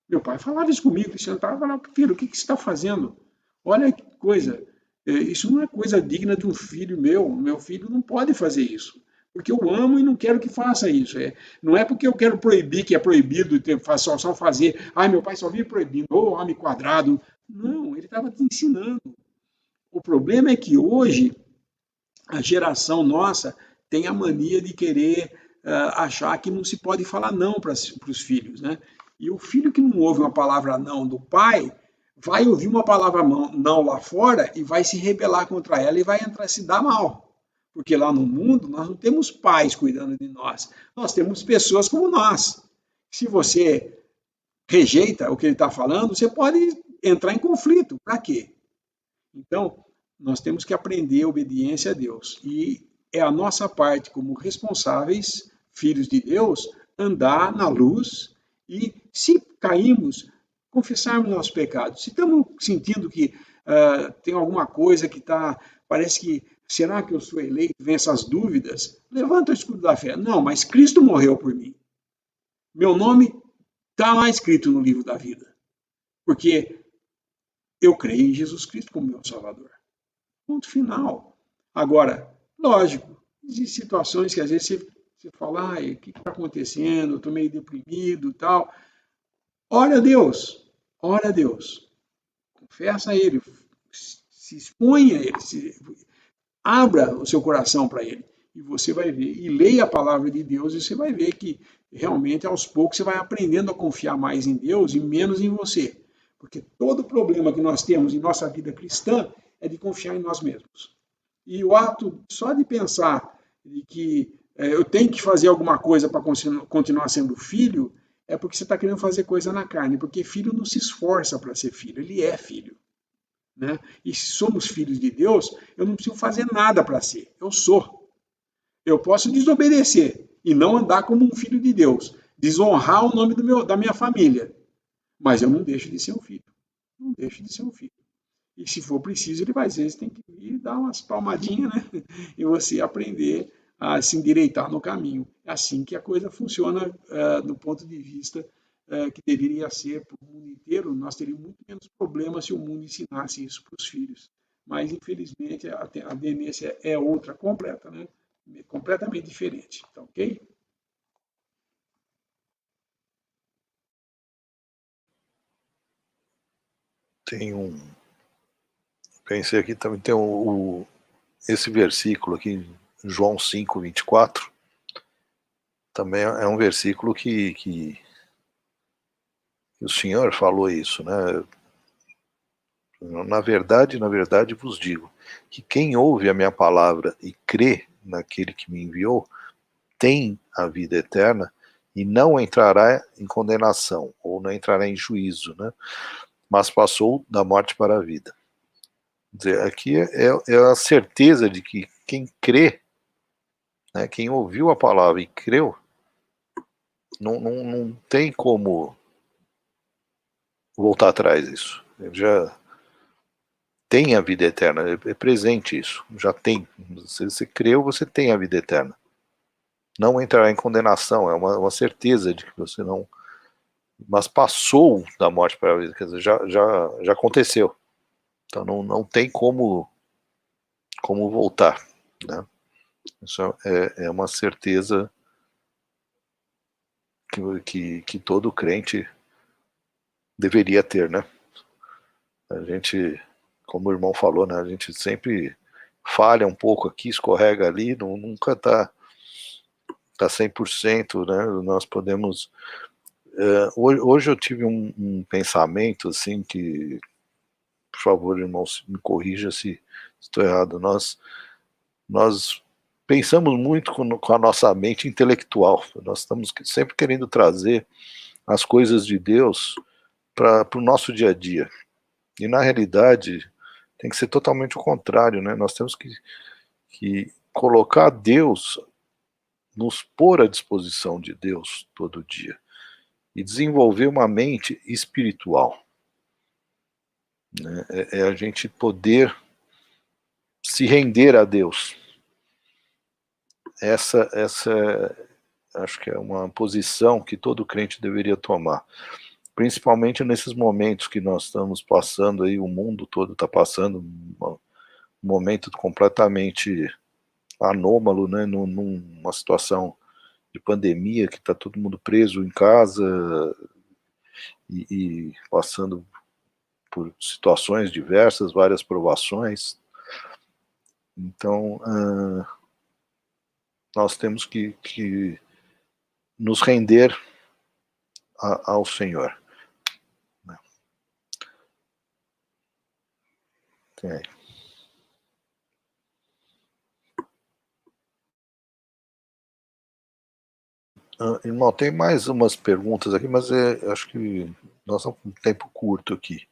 Meu pai falava isso comigo, ele sentava e falava, filho, o que você está fazendo? Olha que coisa, isso não é coisa digna de um filho meu filho não pode fazer isso, porque eu amo e não quero que faça isso. Não é porque eu quero proibir que é proibido só fazer, meu pai só vive proibindo, ou homem quadrado. Não, ele estava te ensinando. O problema é que hoje a geração nossa tem a mania de querer achar que não se pode falar não para os filhos, né? E o filho que não ouve uma palavra não do pai vai ouvir uma palavra não lá fora e vai se rebelar contra ela e vai entrar se dar mal. Porque lá no mundo nós não temos pais cuidando de nós, nós temos pessoas como nós. Se você rejeita o que ele está falando, você pode entrar em conflito. Para quê? Então, nós temos que aprender a obediência a Deus. E é a nossa parte, como responsáveis, filhos de Deus, andar na luz e, se caímos, confessarmos nossos pecados. Se estamos sentindo que tem alguma coisa que parece que, será que eu sou eleito? Vem essas dúvidas, levanta o escudo da fé. Não, mas Cristo morreu por mim. Meu nome está lá escrito no livro da vida. Porque eu creio em Jesus Cristo como meu Salvador. Ponto final. Agora, lógico, existem situações que às vezes você fala, o que está acontecendo? Eu estou meio deprimido e tal. Ora a Deus, ora a Deus. Confessa a Ele, se exponha a Ele, abra o seu coração para Ele. E você vai ver, e leia a palavra de Deus, e você vai ver que realmente aos poucos você vai aprendendo a confiar mais em Deus e menos em você. Porque todo problema que nós temos em nossa vida cristã é de confiar em nós mesmos. E o ato só de pensar de que eu tenho que fazer alguma coisa para continuar sendo filho, é porque você está querendo fazer coisa na carne, porque filho não se esforça para ser filho, ele é filho. Né? E se somos filhos de Deus, eu não preciso fazer nada para ser, eu sou. Eu posso desobedecer e não andar como um filho de Deus, desonrar o nome da minha família, mas eu não deixo de ser um filho. Não deixo de ser um filho. E se for preciso, ele vai, às vezes tem que ir dar umas palmadinhas, né? E você aprender a se endireitar no caminho. É assim que a coisa funciona do ponto de vista que deveria ser para o mundo inteiro. Nós teríamos muito menos problemas se o mundo ensinasse isso para os filhos. Mas, infelizmente, a tendência é outra, completa, né? Completamente diferente. Tá ok? Tem um. Pensei aqui também, tem esse versículo aqui, João 5:24, também é um versículo que o Senhor falou isso, né? Na verdade vos digo, que quem ouve a minha palavra e crê naquele que me enviou, tem a vida eterna e não entrará em condenação, ou não entrará em juízo, né? Mas passou da morte para a vida. Quer dizer, aqui é a certeza de que quem crê, né, quem ouviu a palavra e creu, não tem como voltar atrás isso. Ele já tem a vida eterna, é presente isso, já tem. Se você creu, você tem a vida eterna. Não entrará em condenação, é uma certeza de que você não... Mas passou da morte para a vida, quer dizer, já aconteceu. Então não tem como voltar, né? Isso é uma certeza que todo crente deveria ter, né? A gente, como o irmão falou, né, a gente sempre falha um pouco aqui, escorrega ali, nunca tá 100%, né? Nós podemos... hoje eu tive um pensamento, assim, que, por favor, irmão, me corrija se estou errado, nós pensamos muito com a nossa mente intelectual, nós estamos sempre querendo trazer as coisas de Deus para o nosso dia a dia, e na realidade tem que ser totalmente o contrário, né? Nós temos que colocar Deus, nos pôr à disposição de Deus todo dia, e desenvolver uma mente espiritual, né? É a gente poder se render a Deus, essa acho que é uma posição que todo crente deveria tomar, principalmente nesses momentos que nós estamos passando aí, o mundo todo está passando um momento completamente anômalo, né, numa situação de pandemia, que está todo mundo preso em casa e passando por situações diversas, várias provações. Então, nós temos que nos render ao Senhor. Okay. Irmão, tem mais umas perguntas aqui, mas acho que nós estamos com um tempo curto aqui.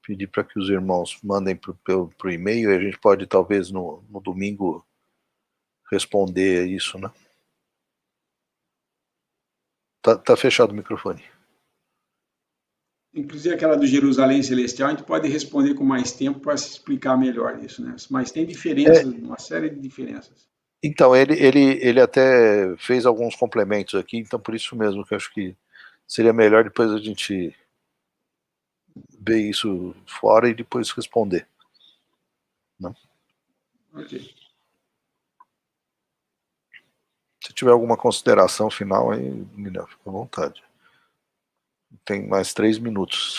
Pedir para que os irmãos mandem pro e-mail e a gente pode, talvez, no domingo responder isso, né? Tá fechado o microfone. Inclusive aquela do Jerusalém Celestial, a gente pode responder com mais tempo para se explicar melhor isso, né? Mas tem diferenças, uma série de diferenças. Então, ele até fez alguns complementos aqui, então por isso mesmo que eu acho que seria melhor depois a gente ver isso fora e depois responder. Não? Ok. Se tiver alguma consideração final, aí, Guilherme, fica à vontade. Tem mais 3 minutos.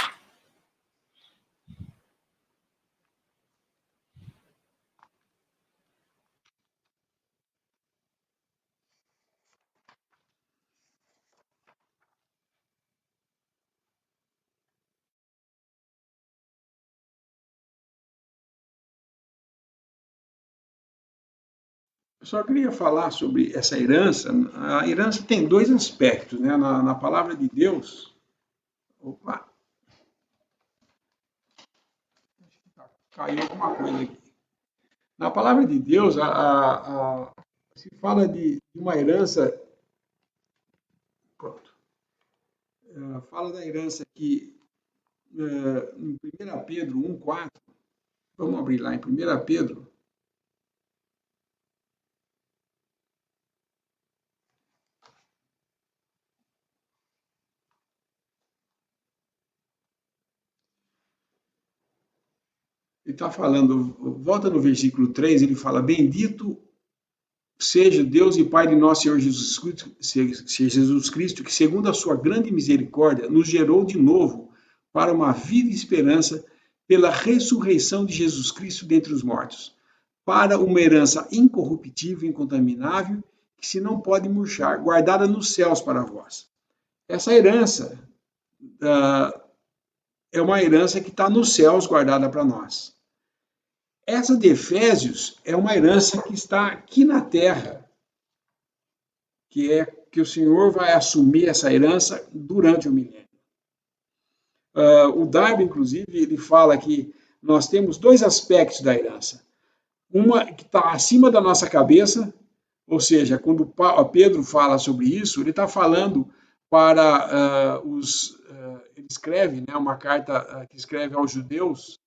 Eu só queria falar sobre essa herança. A herança tem dois aspectos, né? Na palavra de Deus. Opa! Caiu alguma coisa aqui. Na palavra de Deus, se fala de uma herança. Pronto. Fala da herança aqui em 1 Pedro 1,4. Vamos abrir lá em 1 Pedro. Ele está falando, volta no versículo 3, ele fala: Bendito seja Deus e Pai de nosso Senhor Jesus Cristo, que segundo a sua grande misericórdia, nos gerou de novo para uma viva esperança pela ressurreição de Jesus Cristo dentre os mortos, para uma herança incorruptível, incontaminável, que se não pode murchar, guardada nos céus para vós. Essa herança é uma herança que está nos céus guardada para nós. Essa de Efésios é uma herança que está aqui na terra, que é que o Senhor vai assumir essa herança durante o milênio. O Darby, inclusive, ele fala que nós temos dois aspectos da herança. Uma que está acima da nossa cabeça, ou seja, quando Pedro fala sobre isso, ele está falando para ele escreve, né, uma carta que escreve aos judeus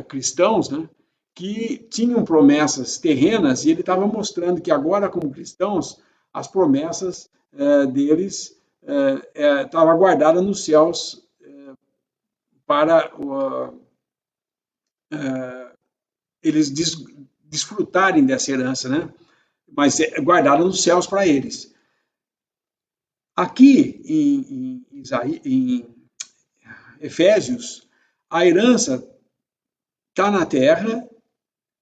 cristãos, né, que tinham promessas terrenas, e ele estava mostrando que agora, como cristãos, as promessas deles estavam guardadas nos céus para eles desfrutarem dessa herança, né? Mas guardada nos céus para eles. Aqui em Efésios, a herança está na terra,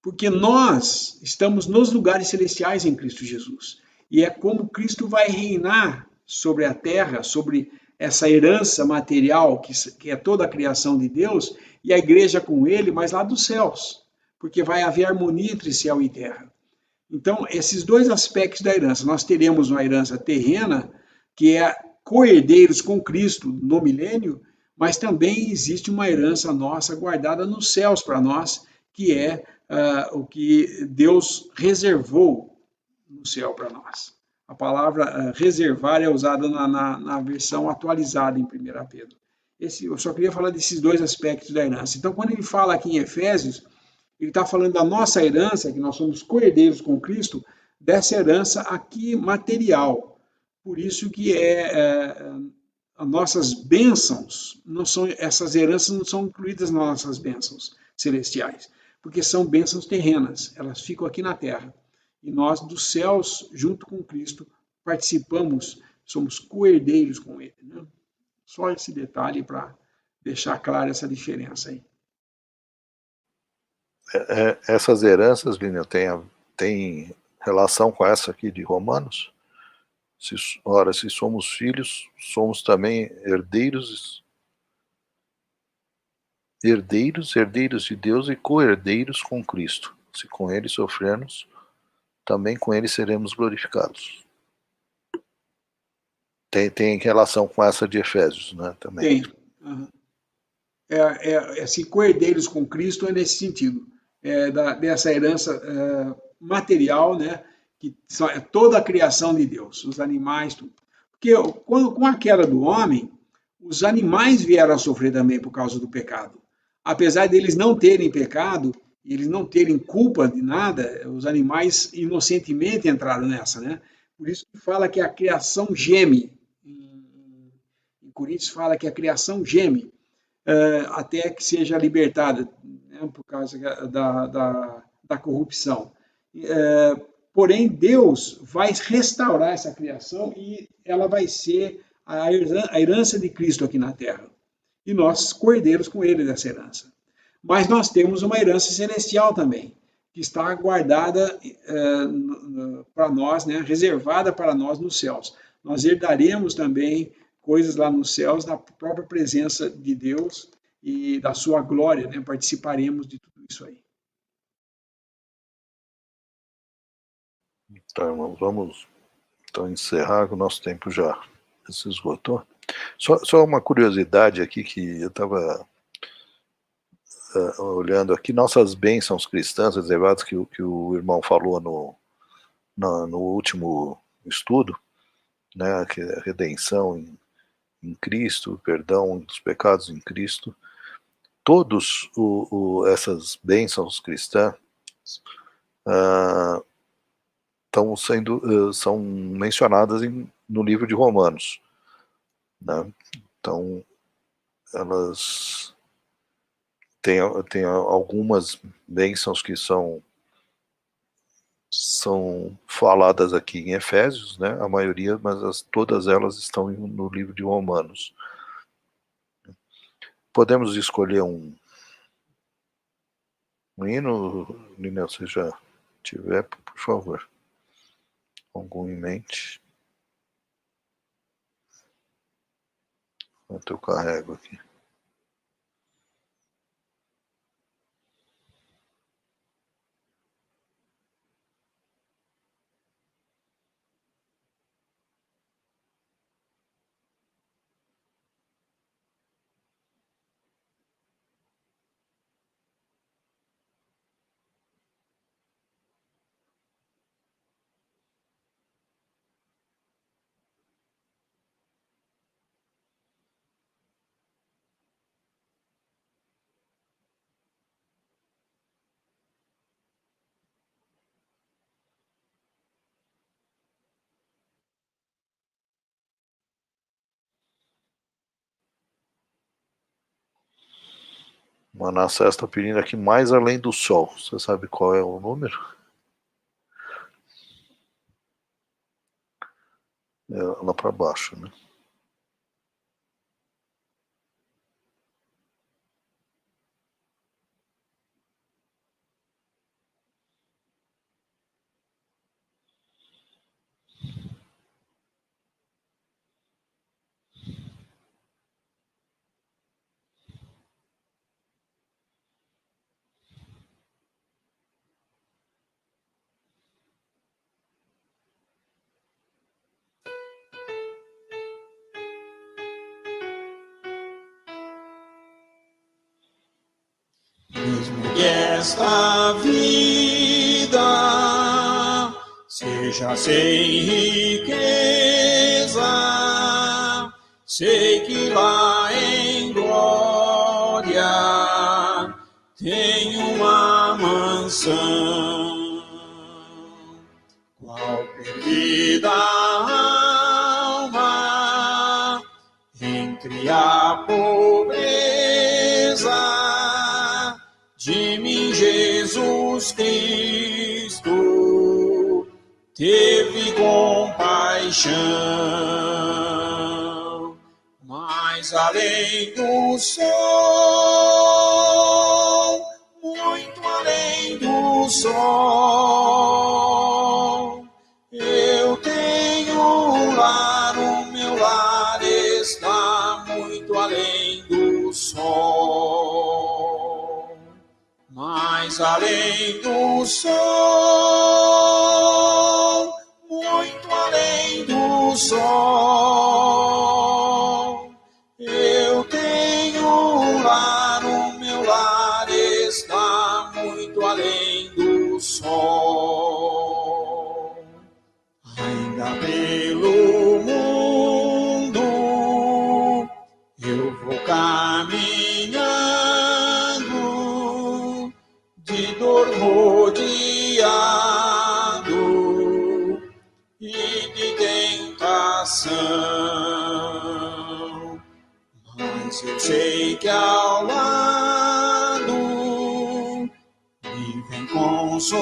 porque nós estamos nos lugares celestiais em Cristo Jesus. E é como Cristo vai reinar sobre a terra, sobre essa herança material, que é toda a criação de Deus, e a igreja com ele, mas lá dos céus, porque vai haver harmonia entre céu e terra. Então, esses dois aspectos da herança, nós teremos uma herança terrena, que é co-herdeiros com Cristo no milênio, mas também existe uma herança nossa guardada nos céus para nós, que é o que Deus reservou no céu para nós. A palavra reservar é usada na versão atualizada em 1 Pedro. Eu só queria falar desses dois aspectos da herança. Então, quando ele fala aqui em Efésios, ele está falando da nossa herança, que nós somos co-herdeiros com Cristo, dessa herança aqui material. Por isso que as nossas bênçãos, não são, essas heranças não são incluídas nas nossas bênçãos celestiais, porque são bênçãos terrenas, elas ficam aqui na terra. E nós, dos céus, junto com Cristo, participamos, somos co-herdeiros com Ele. Né? Só esse detalhe para deixar clara essa diferença aí. Essas heranças, Línea, tem relação com essa aqui de Romanos? Ora, se somos filhos, somos também herdeiros de Deus e co-herdeiros com Cristo. Se com Ele sofrermos, também com Ele seremos glorificados. Tem relação com essa de Efésios, né? Também. Tem. Uhum. Se co-herdeiros com Cristo é nesse sentido, dessa herança material, né? Que é toda a criação de Deus, os animais, tudo. Porque com a queda do homem, os animais vieram a sofrer também por causa do pecado. Apesar deles não terem pecado, eles não terem culpa de nada, os animais inocentemente entraram nessa, né? Por isso que fala que a criação geme. Em Coríntios fala que a criação geme até que seja libertada, né, por causa da corrupção. Porém, Deus vai restaurar essa criação e ela vai ser a herança de Cristo aqui na Terra. E nós, cordeiros com Ele dessa herança. Mas nós temos uma herança celestial também, que está guardada para nós, né, reservada para nós nos céus. Nós herdaremos também coisas lá nos céus, da própria presença de Deus e da sua glória, né? Participaremos de tudo isso aí. Então, vamos encerrar, que o nosso tempo já se esgotou. Só uma curiosidade aqui que eu estava olhando aqui, nossas bênçãos cristãs reservadas que o irmão falou no último estudo, né, que é a redenção em Cristo, perdão dos pecados em Cristo, todos essas bênçãos cristãs são mencionadas no livro de Romanos, né? Então elas têm algumas bênçãos que são faladas aqui em Efésios, né? A maioria, mas todas elas estão no livro de Romanos. Podemos escolher um hino, Lina, se já tiver, por favor. Algum em mente? Enquanto eu carrego aqui. Manassés está pedindo aqui Mais Além do Sol. Você sabe qual é o número? É lá para baixo, né? Mesmo que esta vida seja sem riqueza, sei que lá em glória tem uma mansão qual perdida alma, entre a pobreza de mim, Jesus Cristo teve compaixão. Mas além do sol, muito além do sol, eu tenho um lar, o meu lar está muito além do sol. Mas além do sol, muito além do sol, eu tenho um lar, o meu lar está muito além do sol. Ainda pelo mundo eu vou caminhando, de dor rodeado e de tentação. Mas eu sei que ao lado me vem consolando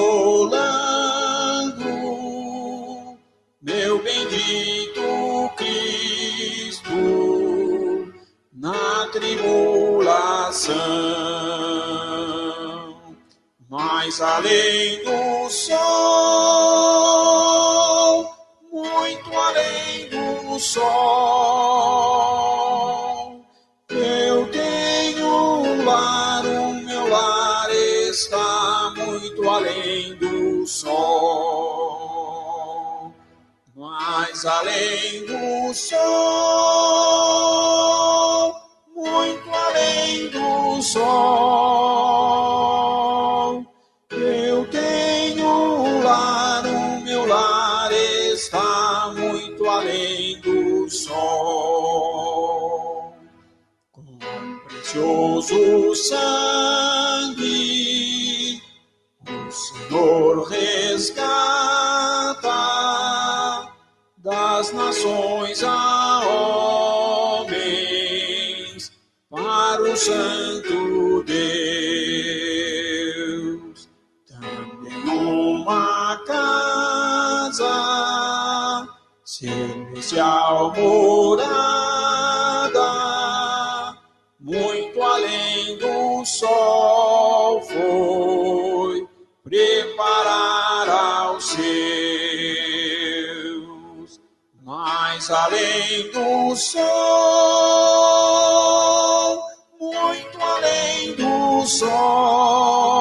meu bendito Cristo na tribulação. Mas além do sol, muito além do sol, eu tenho um lar, o meu lar está muito além do sol. Mas além do sol, muito além do sol, eu tenho um lar, o meu lar está muito além do sol. Com precioso sangue, o Senhor resgata das nações a homens para o santo Deus. Também uma casa celestial morada, muito além do sol foi preparar aos seus. Mas além do sol, muito além do sol,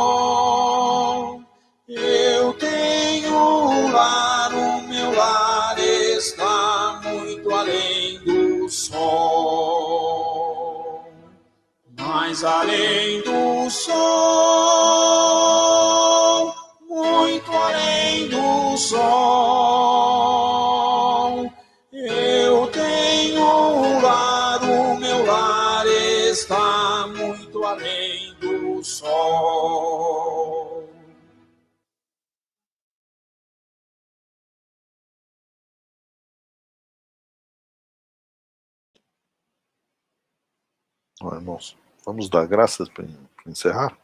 eu tenho um lar, o meu lar está muito além do sol. Mas além do sol, muito além do sol, eu tenho um lar, o meu lar está muito além do sol. Bom, irmãos, vamos dar graças para encerrar.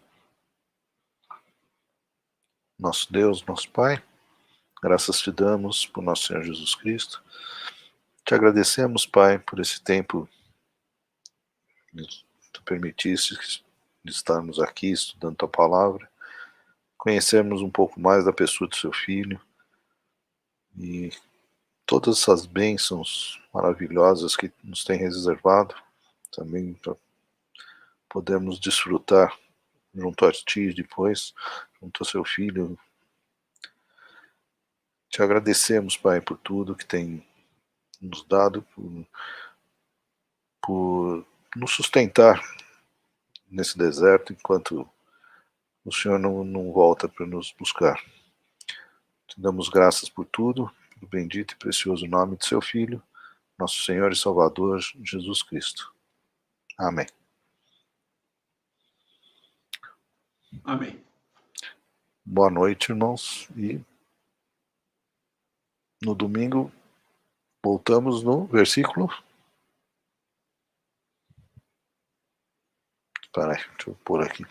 Nosso Deus, nosso Pai, graças te damos por nosso Senhor Jesus Cristo. Te agradecemos, Pai, por esse tempo que tu permitiste de estarmos aqui estudando tua palavra, conhecermos um pouco mais da pessoa do seu Filho e todas essas bênçãos maravilhosas que nos tem reservado, também para podermos desfrutar junto a ti depois, junto ao seu Filho. Te agradecemos, Pai, por tudo que tem nos dado, por nos sustentar nesse deserto enquanto o Senhor não volta para nos buscar. Te damos graças por tudo, pelo bendito e precioso nome de seu Filho, nosso Senhor e Salvador, Jesus Cristo. Amém. Amém. Boa noite, irmãos, e No domingo, voltamos no versículo. Espera aí, deixa eu pôr aqui.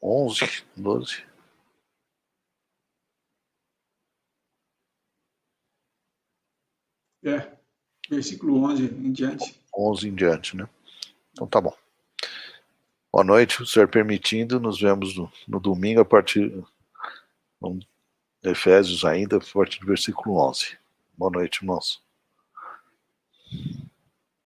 O 11, 12. Versículo 11 em diante. 11 em diante, né? Então tá bom. Boa noite, o Senhor permitindo, nos vemos no domingo a partir de Efésios ainda, a partir do versículo 11. Boa noite, irmãos.